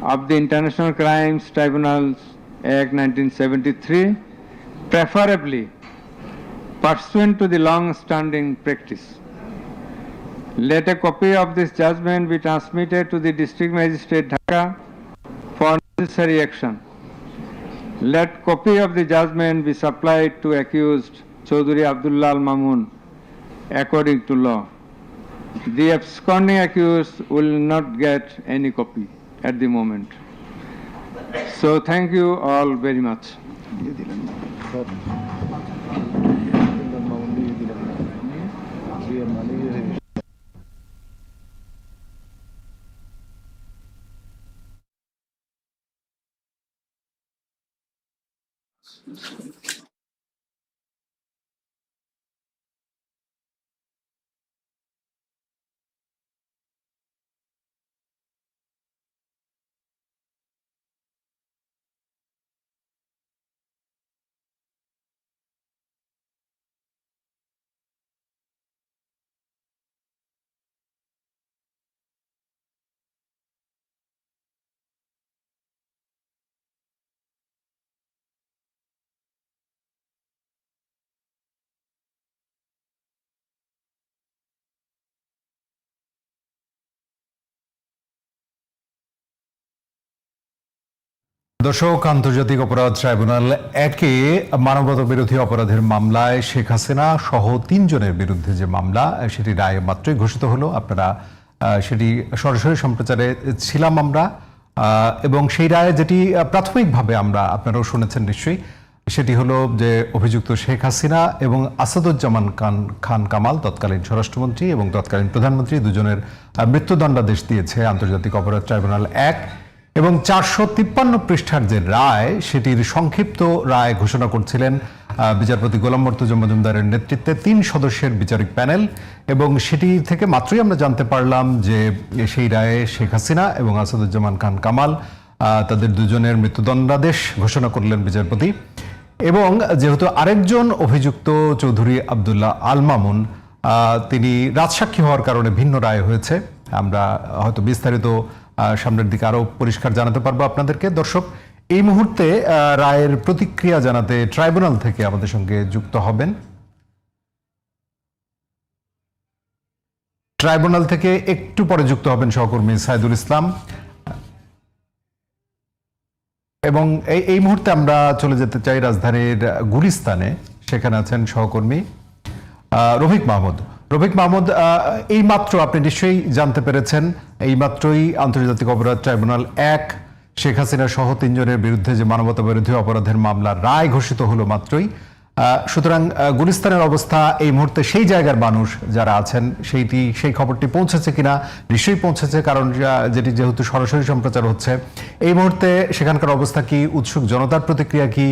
of the International Crimes Tribunals Act 1973, preferably pursuant to the long-standing practice. Let a copy of this judgment be transmitted to the District Magistrate Dhaka for necessary action. Let copy of the judgment be supplied to accused Chaudhry Abdullah Al Mamun according to law. The absconding accused will not get any copy at the moment. So thank you all very much. দর্শক, আন্তর্জাতিক অপরাধ tribunal একে মানবতা বিরোধী অপরাধের মামলায় শেখ হাসিনা সহ 3 জনের বিরুদ্ধে যে মামলা, সেটি রায় মাত্রই ঘোষিত হলো। আপনারা সেটি সরাসরি সম্প্রচারে ছিলাম আমরা, এবং সেই রায়ে যেটি প্রাথমিকভাবে আমরা, আপনারাও শুনেছেন নিশ্চয়ই, সেটি হলো যে অভিযুক্ত শেখ হাসিনা এবং আসাদুজ্জামান খান কামাল তৎকালীন স্বরাষ্ট্রমন্ত্রী এবং তৎকালীন প্রধানমন্ত্রী দুজনের মৃত্যুদণ্ডাদেশ দিয়েছে আন্তর্জাতিক অপরাধ ট্রাইব্যুনাল 1 এবং 453 পৃষ্ঠার যে রায় সেটির সংক্ষিপ্ত রায় ঘোষণা করছিলেন বিচারপতি গোলাম মর্তুজা মজুমদারের নেতৃত্বে 3 সদস্যের বিচারিক প্যানেল এবং সেটি থেকে মাত্রই আমরা জানতে পারলাম যে সেই রায়ে শেখ হাসিনা এবং আসাদুজ্জামান খান কামাল তাদের দুজনের মৃত্যুদণ্ডাদেশ ঘোষণা করলেন বিচারপতি। এবং যেহেতু আরেকজন অভিযুক্ত চৌধুরী আব্দুল্লাহ আল মামুন তিনি রাজসাক্ষী হওয়ার কারণে ভিন্ন রায় হয়েছে, আমরা হয়তো বিস্তারিত সামনের দিকে আরো পরিষ্কার জানাতে পারবো আপনাদেরকে। দর্শক, এই মুহূর্তে রায়ের প্রতিক্রিয়া জানাতে ট্রাইব্যুনাল থেকে আমাদের সঙ্গে যুক্ত হবেন, ট্রাইব্যুনাল থেকে একটু পরে যুক্ত হবেন সহকর্মী সাইদুল ইসলাম। এবং এই মুহূর্তে আমরা চলে যেতে চাই রাজধানীর গুলিস্তানে, সেখানে আছেন সহকর্মী রফিক মাহমুদ। রফিক মাহমুদ, এই মাত্র আপনি নিশ্চয়ই জানতে পেরেছেন, এই মাত্রই আন্তর্জাতিক অপরাধ ট্রাইব্যুনাল 1 শেখ হাসিনা সহ 3 জনের বিরুদ্ধে যে মানবতা বিরোধী অপরাধের মামলার রায় ঘোষিত হলো মাত্রই। সুতরাং গুলিস্তানের অবস্থা এই মুহূর্তে সেই জায়গার মানুষ যারা আছেন সেই খবরটি পৌঁছেছে কিনা? নিশ্চয়ই পৌঁছেছে, কারণ যেটি যেহেতু সরাসরি সম্প্রচার হচ্ছে। এই মুহূর্তে সেখানকার অবস্থা কি, উৎসুক জনতার প্রতিক্রিয়া কি,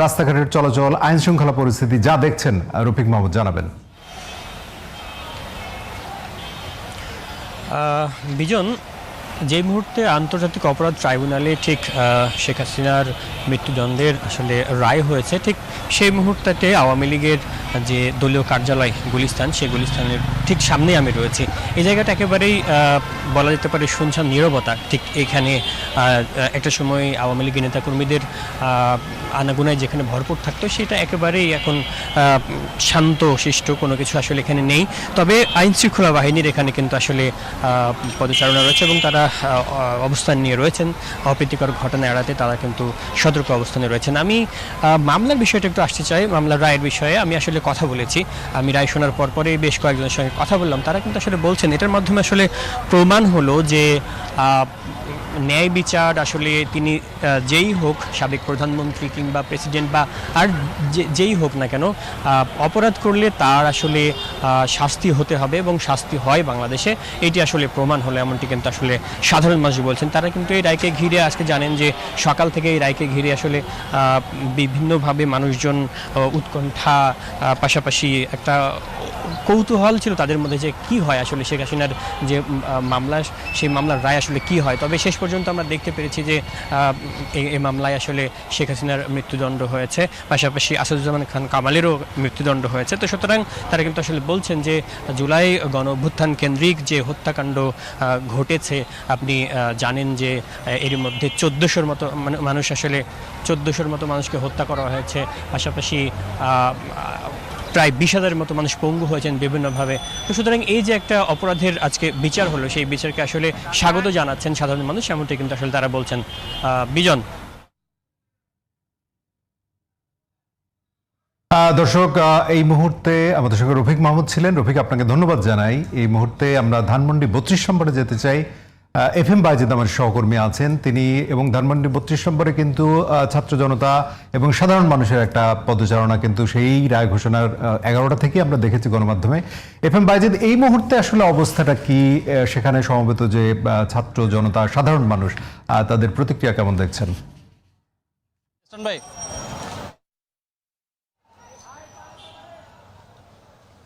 রাস্তাঘাটের চলাচল, আইন শৃঙ্খলা পরিস্থিতি যা দেখছেন রফিক মাহমুদ জানাবেন। বিজন, যে মুহূর্তে আন্তর্জাতিক অপরাধ ট্রাইব্যুনালে ঠিক শেখ হাসিনার মৃত্যুদণ্ডের আসলে রায় হয়েছে, ঠিক সেই মুহূর্তে আওয়ামী লীগের যে দলীয় কার্যালয় গুলিস্তান, সেই গুলিস্তানের ঠিক সামনেই আমি রয়েছি। এই জায়গাটা একেবারেই বলা যেতে পারে শুনশান নীরবতা। ঠিক এখানে একটা সময় আওয়ামী লীগের নেতাকর্মীদের আনাগোনায় যেখানে ভরপুর থাকতো, সেটা একেবারেই এখন শান্ত শিষ্ট, কোনো কিছু আসলে এখানে নেই। তবে আইন শৃঙ্খলা বাহিনীর এখানে কিন্তু আসলে পদচারণা রয়েছে এবং তারা অবস্থান নিয়ে রয়েছেন। অপ্রীতিকর ঘটনা এড়াতে তারা কিন্তু সতর্ক অবস্থানে রয়েছেন। আমি মামলার বিষয়টা একটু আসতে চাই। মামলার রায়ের বিষয়ে আমি আসলে কথা বলেছি, আমি রায় শোনার পরেই বেশ কয়েকজনের সঙ্গে কথা বললাম। তারা কিন্তু আসলে বলছেন এটার মাধ্যমে আসলে প্রমাণ হলো যে ন্যায় বিচার আসলে তিনি যেই হোক, সাবেক প্রধানমন্ত্রী কিংবা প্রেসিডেন্ট বা আর যেই হোক না কেন, অপরাধ করলে তার আসলে শাস্তি হতে হবে এবং শাস্তি হয় বাংলাদেশে, এটি আসলে প্রমাণ হলো, এমনটি কিন্তু আসলে সাধারণ মানুষ বলছেন। তারা কিন্তু এই রায়কে ঘিরে আজকে জানেন যে সকাল থেকে এই রায়কে ঘিরে আসলে বিভিন্নভাবে মানুষজন উৎকণ্ঠা, পাশাপাশি একটা কৌতূহল ছিল তাদের মধ্যে যে কি হয় আসলে শেখ হাসিনার যে মামলা, সেই মামলার রায় আসলে কি হয়। তবে শেষ পর্যন্ত আমরা দেখতে পেরেছি যে এই মামলায় আসলে শেখ হাসিনার মৃত্যুদণ্ড হয়েছে, পাশাপাশি আসাদুজ্জামান খান কামালেরও মৃত্যুদণ্ড হয়েছে। তো সুতরাং তারা কিন্তু আসলে বলছেন যে জুলাই গণ অভ্যুত্থান কেন্দ্রিক যে হত্যাকাণ্ড ঘটেছে, আপনি জানেন যে এর মধ্যে 1400-র মতো মানুষ, আসলে 1400-র মতো মানুষকে হত্যা করা হয়েছে, পাশাপাশি প্রায় 20,000-এর মতো মানুষ পঙ্গু হয়েছেন বিভিন্নভাবে। তো সুতরাং এই যে একটা অপরাধের আজকে বিচার হলো, সেই বিচারকে আসলে স্বাগত জানাচ্ছেন সাধারণ মানুষ, এমনটি কিন্তু আসলে তারা বলছেন। বিজন। দর্শক, এই মুহূর্তে আমাদের সঙ্গে রফিক মাহমুদ ছিলেন। রফিক, আপনাকে ধন্যবাদ জানাই। এই মুহূর্তে আমরা ধানমন্ডি 32 নম্বরে যেতে চাই। FM বাইজিদ আমার সহকর্মী আছেন তিনি, এবং ধানমন্ডি 32 নম্বরে কিন্তু ছাত্র জনতা এবং সাধারণ মানুষের একটা পদচারণা কিন্তু সেই রায় ঘোষণার 11টা থেকে আমরা দেখেছি গণমাধ্যমে। FM বাইজিদ, এই মুহূর্তে আসলে অবস্থাটা কি? সেখানে সমবেত যে ছাত্র জনতা, সাধারণ মানুষ, তাদের প্রতিক্রিয়া কেমন দেখছেন?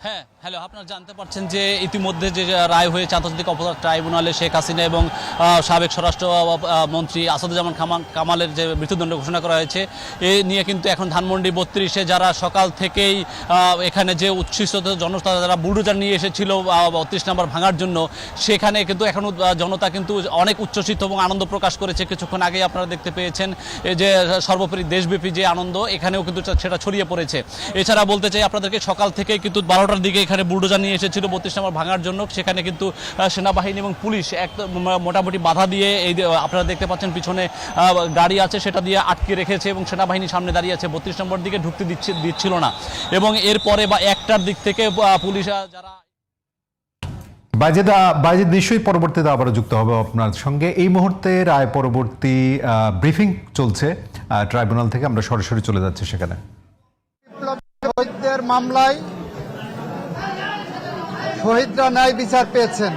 হ্যাঁ, হ্যালো, আপনারা জানতে পারছেন যে ইতিমধ্যে যে রায় হয়েছে আন্তর্জাতিক অপরাধ ট্রাইব্যুনালে শেখ হাসিনা এবং সাবেক স্বরাষ্ট্র মন্ত্রী আসাদুজ্জামান কামালের যে মৃত্যুদণ্ড ঘোষণা করা হয়েছে, এ নিয়ে কিন্তু এখন ধানমন্ডি 32-এ যারা সকাল থেকেই এখানে যে উচ্ছ্বসিত জনতা, যারা বুলডোজার নিয়ে এসেছিল 32 নম্বর ভাঙার জন্য, সেখানে কিন্তু এখনও জনতা কিন্তু অনেক উচ্ছ্বসিত এবং আনন্দ প্রকাশ করেছে। কিছুক্ষণ আগেই আপনারা দেখতে পেয়েছেন যে সর্বোপরি দেশব্যাপী যে আনন্দ, এখানেও কিন্তু সেটা ছড়িয়ে পড়েছে। এছাড়া বলতে চাই আপনাদেরকে, সকাল থেকে কিন্তু 12টার দিকে এখানে বুলডোজার নিয়ে এসেছিল 32 নম্বর ভাঙার জন্য। সেখানে কিন্তু সেনাবাহিনী এবং পুলিশ মোটামুটি বাধা দিয়ে, এই আপনারা দেখতে পাচ্ছেন পিছনে গাড়ি আছে, সেটা দিয়ে আটকে রেখেছে এবং সেনাবাহিনী সামনে দাঁড়িয়ে আছে, 32 নম্বর দিকে ঢুকতে দিচ্ছিল না। এবং এরপরে বা 1টার দিক থেকে পুলিশ যারা বাইজিদ নিশ্চয়ই পরবর্তীতে আবারও যুক্ত হবে আপনার সঙ্গে। এই মুহূর্তে রায় পরবর্তী ব্রিফিং চলছে ট্রাইব্যুনাল থেকে, আমরা সরাসরি চলে যাচ্ছি সেখানে। শহীদদের মামলায় শহীদরা ন্যায় বিচার পেয়েছেন,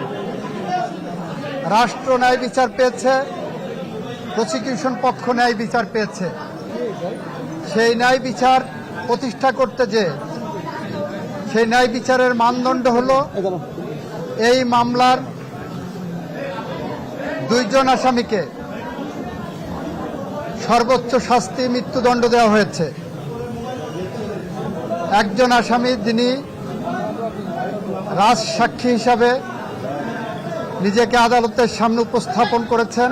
রাষ্ট্র ন্যায় বিচার পেয়েছে, প্রসিকিউশন পক্ষ ন্যায় বিচার পেয়েছে। সেই ন্যায় বিচার প্রতিষ্ঠা করতে যে সেই ন্যায় বিচারের মানদণ্ড হলো এই মামলার 2 জন আসামিকে সর্বোচ্চ শাস্তি মৃত্যুদণ্ড দেওয়া হয়েছে। একজন আসামি যিনি রাজসাক্ষী হিসাবে নিজেকে আদালতের সামনে উপস্থাপন করেছেন,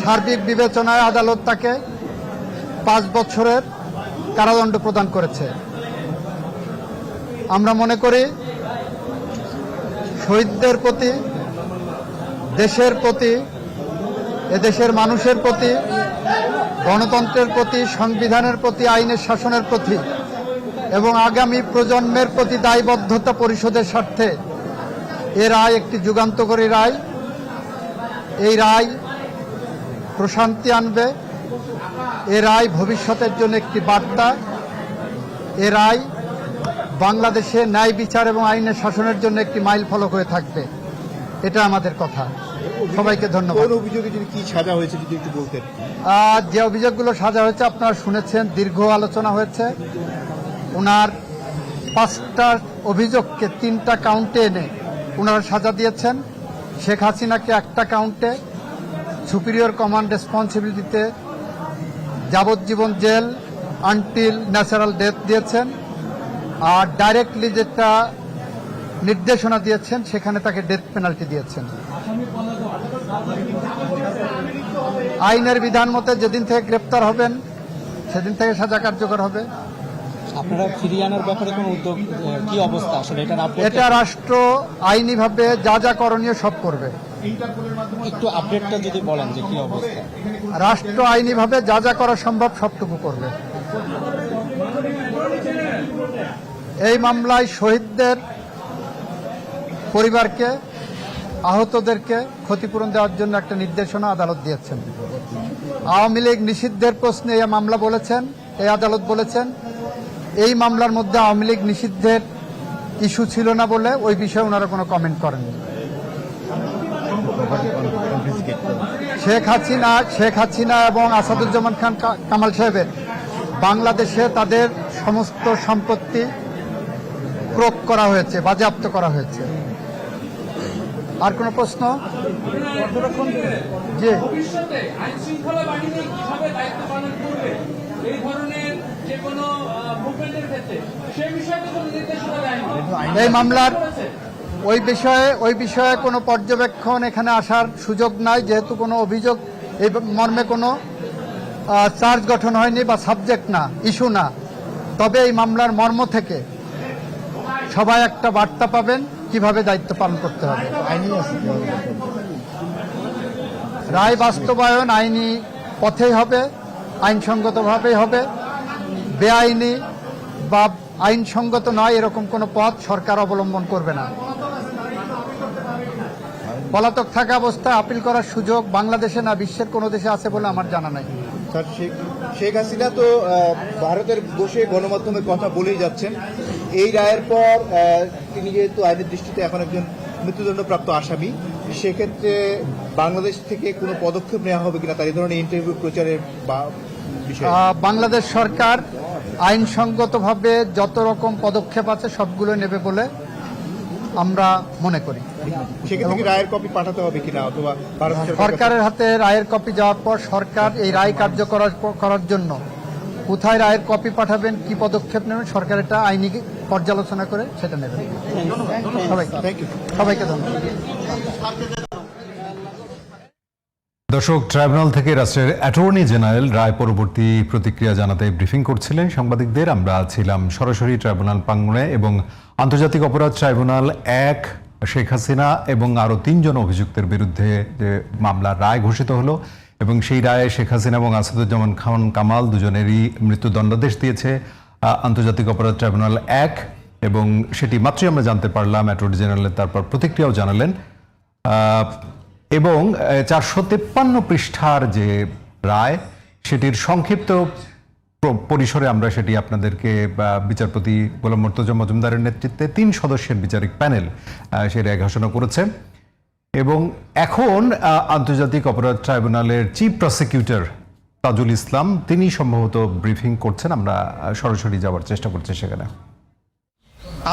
সার্বিক বিবেচনায় আদালত তাকে 5 বছরের কারাদণ্ড প্রদান করেছে। আমরা মনে করি শহীদদের প্রতি, দেশের প্রতি, এদেশের মানুষের প্রতি, গণতন্ত্রের প্রতি, সংবিধানের প্রতি, আইনের শাসনের প্রতি এবং আগামী প্রজন্মের প্রতি দায়বদ্ধতা পরিশোধের স্বার্থে এ রায় একটি যুগান্তকারী রায়। এই রায় প্রশান্তি আনবে, এ রায় ভবিষ্যতের জন্য একটি বার্তা, এ রায় বাংলাদেশে ন্যায় বিচার এবং আইনের শাসনের জন্য একটি মাইল ফলক হয়ে থাকবে। এটা আমাদের কথা। সবাইকে ধন্যবাদ। অভিযোগে যদি কি সাজা হয়েছে যদি একটু বলতেন। যে অভিযোগগুলো সাজা হয়েছে আপনারা শুনেছেন, দীর্ঘ আলোচনা হয়েছে। ওনার 5টা অভিযোগকে 3টা কাউন্টে এনে ওনারা সাজা দিয়েছেন। শেখ হাসিনাকে 1টা কাউন্টে সুপিরিয়র কমান্ড রেসপন্সিবিলিটিতে যাবজ্জীবন জেল আনটিল ন্যাচারাল ডেথ দিয়েছেন, আর ডাইরেক্টলি যেটা নির্দেশনা দিয়েছেন সেখানে তাকে ডেথ পেনাল্টি দিয়েছেন। আইনের বিধান মতে যেদিন থেকে গ্রেপ্তার হবেন সেদিন থেকে সাজা কার্যকর হবে। আপনারা ফিরিয়ে আনার ব্যাপারে কোনো উদ্যোগ কি অবস্থা আসলে এটা রাষ্ট্র আইনিভাবে যা যা করণীয় সব করবে। একটু আপডেটটা যদি বলেন যে কি অবস্থা। রাষ্ট্র আইনিভাবে যা যা করা সম্ভব সবটুকু করবে। এই মামলায় শহীদদের পরিবারকে, আহতদেরকে ক্ষতিপূরণ দেওয়ার জন্য একটা নির্দেশনা আদালত দিয়েছেন। আওয়ামী লীগ নিষিদ্ধের প্রশ্নে এই মামলা বলেছেন, এই আদালত বলেছেন এই মামলার মধ্যে আওয়ামী লীগ নিষিদ্ধের ইস্যু ছিল না বলে ওই বিষয়ে ওনারা কোনো কমেন্ট করেননি। শেখ হাসিনা এবং আসাদুজ্জামান খান কামাল সাহেবের বাংলাদেশে তাদের সমস্ত সম্পত্তি ক্রোক করা হয়েছে, বাজেয়াপ্ত করা হয়েছে। আর কোনো প্রশ্ন? জি, এই মামলার ওই বিষয়ে কোনো পর্যবেক্ষণ এখানে আসার সুযোগ নাই, যেহেতু কোনো অভিযোগ এই মর্মে কোনো চার্জ গঠন হয়নি বা সাবজেক্ট না, ইস্যু না। তবে এই মামলার মর্ম থেকে সবাই একটা বার্তা পাবেন কিভাবে দায়িত্ব পালন করতে হবে। রায় বাস্তবায়ন আইনি পথেই হবে, আইনসঙ্গতভাবেই হবে। বেআইনি বা আইনসঙ্গত নয় এরকম কোনো পথ সরকার অবলম্বন করবে না। পলাতক থাকা অবস্থায় আপিল করার সুযোগ বাংলাদেশে না বিশ্বের কোনো দেশে আছে বলে আমার জানা নাই। শেখ হাসিনা তো ভারতের বসে গণমাধ্যমে কথা বলেই যাচ্ছেন। এই রায়ের পর তিনি যেহেতু আইনের দৃষ্টিতে এখন একজন মৃত্যুদণ্ডপ্রাপ্ত আসামি, সেক্ষেত্রে বাংলাদেশ থেকে কোনো পদক্ষেপ নেওয়া হবে কিনা তার এই ধরনের ইন্টারভিউ প্রচারের বিষয়ে? বাংলাদেশ সরকার আইনসঙ্গতভাবে যত রকম পদক্ষেপ আছে সবগুলো নেবে বলে আমরা মনে করি। সেক্ষেত্রে রায়ের কপি পাঠাতে হবে কিনা, অথবা সরকারের হাতে রায়ের কপি যাওয়ার পর সরকার এই রায় কার্যকর করার জন্য কোথায় রায়ের কপি পাঠাবেন, কি পদক্ষেপ নেবেন, সরকার এটা আইনি পর্যালোচনা করে সেটা নেবেন। সবাইকে ধন্যবাদ। দর্শক, ট্রাইব্যুনাল থেকে রাষ্ট্রের অ্যাটর্নি জেনারেল রায় পরবর্তী প্রতিক্রিয়া জানাতে ব্রিফিং করছিলেন সাংবাদিকদের। আমরা ছিলাম সরাসরি ট্রাইব্যুনাল প্রাঙ্গণে এবং আন্তর্জাতিক অপরাধ ট্রাইব্যুনাল 1 শেখ হাসিনা এবং আরও 3 জন অভিযুক্তের বিরুদ্ধে যে মামলার রায় ঘোষিত হলো এবং সেই রায়ে শেখ হাসিনা এবং আসাদুজ্জামান খান কামাল দুজনেরই মৃত্যুদণ্ডাদেশ দিয়েছে আন্তর্জাতিক অপরাধ ট্রাইব্যুনাল 1। এবং সেটি মাত্রই আমরা জানতে পারলাম। অ্যাটর্নি জেনারেলের তারপর প্রতিক্রিয়াও জানালেন এবং 453 পৃষ্ঠার যে রায় সেটির সংক্ষিপ্ত পরিসরে আমরা সেটি আপনাদেরকে বিচারপতি গোলাম মুর্তজা মজুমদারের নেতৃত্বে 3 সদস্যের বিচারিক প্যানেল সে রায় ঘোষণা করেছে। এবং এখন আন্তর্জাতিক অপরাধ ট্রাইব্যুনালের চিফ প্রসিকিউটর তাজুল ইসলাম তিনি সম্ভবত ব্রিফিং করছেন। আমরা সরাসরি যাওয়ার চেষ্টা করছি সেখানে।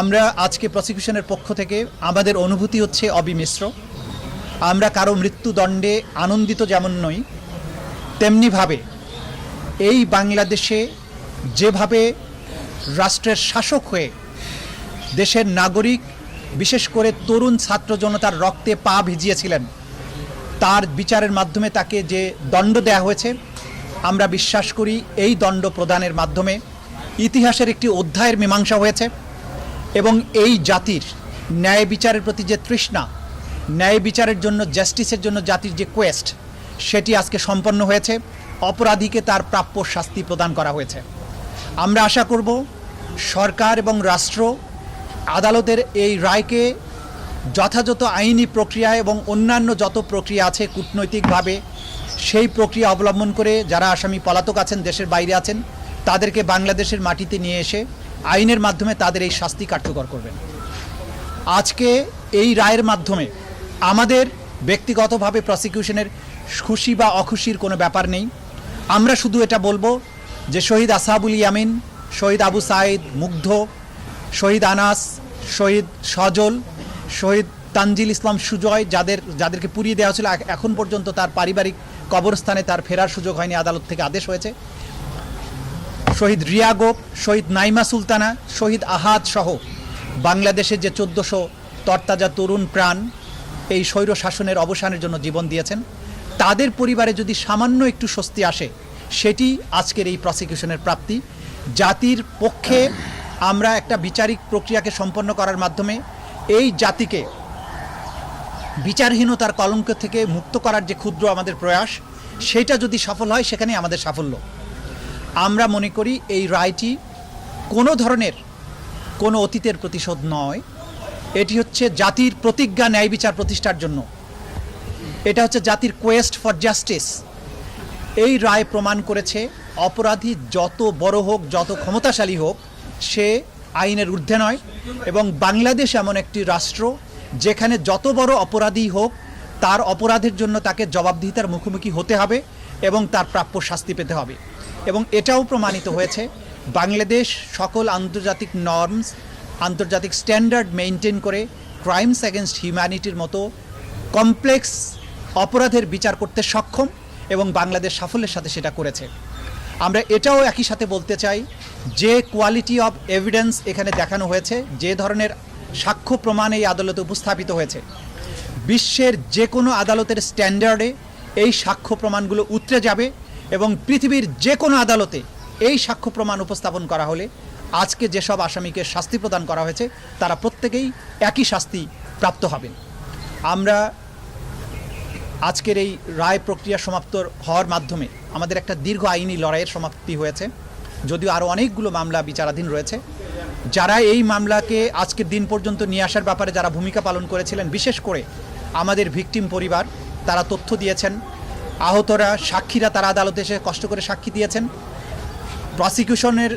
আমরা আজকে প্রসিকিউশনের পক্ষ থেকে আমাদের অনুভূতি হচ্ছে অবিমিশ্র। আমরা কারো মৃত্যুদণ্ডে আনন্দিত যেমন নই, তেমনিভাবে এই বাংলাদেশে যেভাবে রাষ্ট্রের শাসক হয়ে দেশের নাগরিক, বিশেষ করে তরুণ ছাত্র জনতার রক্তে পা ভিজিয়েছিলেন, তার বিচারের মাধ্যমে তাকে যে দণ্ড দেয়া হয়েছে, আমরা বিশ্বাস করি এই দণ্ড প্রদানের মাধ্যমে ইতিহাসের একটি অধ্যায়ের মীমাংসা হয়েছে এবং এই জাতির ন্যায় বিচারের প্রতি যে তৃষ্ণা, ন্যায় বিচারের জন্য, জাস্টিসের জন্য জাতির যে কোয়েস্ট, সেটি আজকে সম্পন্ন হয়েছে। অপরাধীকে তার প্রাপ্য শাস্তি প্রদান করা হয়েছে। আমরা আশা করব সরকার এবং রাষ্ট্র আদালতের এই রায়কে যথাযথ আইনি প্রক্রিয়া এবং অন্যান্য যত প্রক্রিয়া আছে কূটনৈতিকভাবে সেই প্রক্রিয়া অবলম্বন করে যারা আসামি পলাতক আছেন, দেশের বাইরে আছেন, তাদেরকে বাংলাদেশের মাটিতে নিয়ে এসে আইনের মাধ্যমে তাদের এই শাস্তি কার্যকর করবেন। আজকে এই রায়ের মাধ্যমে আমাদের ব্যক্তিগতভাবে প্রসিকিউশনের খুশি বা অখুশির কোনো ব্যাপার নেই। আমরা শুধু এটা বলবো যে শহীদ আসহাবুল ইয়ামিন, শহীদ আবু সাইদ, মুগ্ধ, শহীদ আনাস, শহীদ সজল, শহীদ তানজিল ইসলাম সুজয়, যাদেরকে পুড়িয়ে দেওয়া হয়েছিল, এখন পর্যন্ত তার পারিবারিক কবরস্থানে তার ফেরার সুযোগ হয়নি, আদালত থেকে আদেশ হয়েছে। শহীদ রিয়া গোপ, শহীদ নাইমা সুলতানা, শহীদ আহাদ সহ বাংলাদেশের যে 1400 তরতাজা তরুণ প্রাণ এই স্বৈর শাসনের অবসানের জন্য জীবন দিয়েছেন, তাদের পরিবারে যদি সামান্য একটু স্বস্তি আসে, সেটি আজকের এই প্রসিকিউশনের প্রাপ্তি। জাতির পক্ষে আমরা একটা বিচারিক প্রক্রিয়াকে সম্পন্ন করার মাধ্যমে এই জাতিকে বিচারহীনতার কলঙ্ক থেকে মুক্ত করার যে ক্ষুদ্র আমাদের প্রয়াস, সেটা যদি সফল হয় সেখানেই আমাদের সাফল্য। আমরা মনে করি এই রায়টি কোনো ধরনের কোনো অতীতের প্রতিশোধ নয়, এটি হচ্ছে জাতির প্রতিজ্ঞা ন্যায় বিচার প্রতিষ্ঠার জন্য। এটা হচ্ছে জাতির কোয়েস্ট ফর জাস্টিস। এই রায় প্রমাণ করেছে অপরাধী যত বড় হোক, যত ক্ষমতাশালী হোক, সে আইনের ঊর্ধ্বে নয়। এবং বাংলাদেশ এমন একটি রাষ্ট্র যেখানে যত বড় অপরাধী হোক, তার অপরাধের জন্য তাকে জবাবদিহিতার মুখোমুখি হতে হবে এবং তার প্রাপ্য শাস্তি পেতে হবে। এবং এটাও প্রমাণিত হয়েছে বাংলাদেশ সকল আন্তর্জাতিক নর্মস, আন্তর্জাতিক স্ট্যান্ডার্ড মেনটেন করে ক্রাইমস অ্যাগেনস্ট হিউম্যানিটির মতো কমপ্লেক্স অপরাধের বিচার করতে সক্ষম এবং বাংলাদেশ সাফল্যের সাথে সেটা করেছে। আমরা এটাও একই সাথে বলতে চাই যে কোয়ালিটি অফ এভিডেন্স এখানে দেখানো হয়েছে, যে ধরনের সাক্ষ্য প্রমাণ এই আদালতে উপস্থাপিত হয়েছে, বিশ্বের যে কোনো আদালতের স্ট্যান্ডার্ডে এই সাক্ষ্য প্রমাণগুলো উতরে যাবে এবং পৃথিবীর যে কোনো আদালতে এই সাক্ষ্য প্রমাণ উপস্থাপন করা হলে আজকে যেসব আসামিকে শাস্তি প্রদান করা হয়েছে তারা প্রত্যেকেই একই শাস্তি প্রাপ্ত হবেন। আমরা আজকের এই রায় প্রক্রিয়া সমাপ্ত হওয়ার মাধ্যমে আমাদের একটা দীর্ঘ আইনি লড়াইয়ের সমাপ্তি হয়েছে, যদিও আরও অনেকগুলো মামলা বিচারাধীন রয়েছে। যারা এই মামলাকে আজকের দিন পর্যন্ত নিয়ে আসার ব্যাপারে যারা ভূমিকা পালন করেছিলেন, বিশেষ করে আমাদের ভিকটিম পরিবার, তারা তথ্য দিয়েছেন, আহতরা, সাক্ষীরা তারা আদালতে এসে কষ্ট করে সাক্ষী দিয়েছেন, প্রসিকিউশনের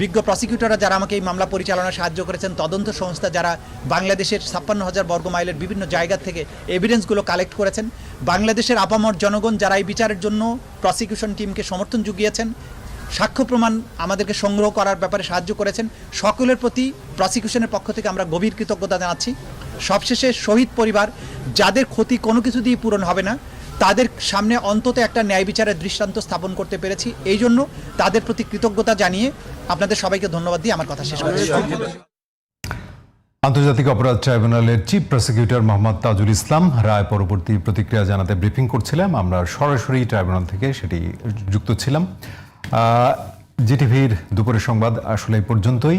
বিজ্ঞ প্রসিকিউটররা যারা আমাকে এই মামলা পরিচালনায় সাহায্য করেছেন, তদন্ত সংস্থা যারা বাংলাদেশের 56,000 বর্গ মাইলের বিভিন্ন জায়গা থেকে এভিডেন্সগুলো কালেক্ট করেছেন, বাংলাদেশের আপামর জনগণ যারা এই বিচারের জন্য প্রসিকিউশন টিমকে সমর্থন জুগিয়েছেন, সাক্ষ্য প্রমাণ আমাদেরকে সংগ্রহ করার ব্যাপারে সাহায্য করেছেন, সকলের প্রতি প্রসিকিউশনের পক্ষ থেকে আমরা গভীর কৃতজ্ঞতা জানাচ্ছি। সবশেষে শহীদ পরিবার, যাদের ক্ষতি কোনো কিছু দিয়ে পূরণ হবে না, তাদের সামনে অন্তত একটা ন্যায় বিচারের দৃষ্টান্ত স্থাপন করতে পেরেছি, এই জন্য তাদের প্রতি কৃতজ্ঞতা জানিয়ে আপনাদের সবাইকে ধন্যবাদ দিয়ে আমার কথা শেষ করছি। আন্তর্জাতিক অপরাধ ট্রাইব্যুনালের চিফ প্রসিকিউটর মোহাম্মদ তাজুল ইসলাম রায় পরবর্তী প্রতিক্রিয়া জানাতে ব্রিফিং করছিলাম। আমরা সরাসরি ট্রাইব্যুনাল থেকে সেটি যুক্ত ছিলাম। জিটিভির দুপুরের সংবাদ আসলে এই পর্যন্তই।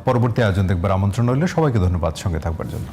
পরবর্তী আয়োজন দেখবার আমন্ত্রণ রইল। সবাইকে ধন্যবাদ সঙ্গে থাকবার জন্য।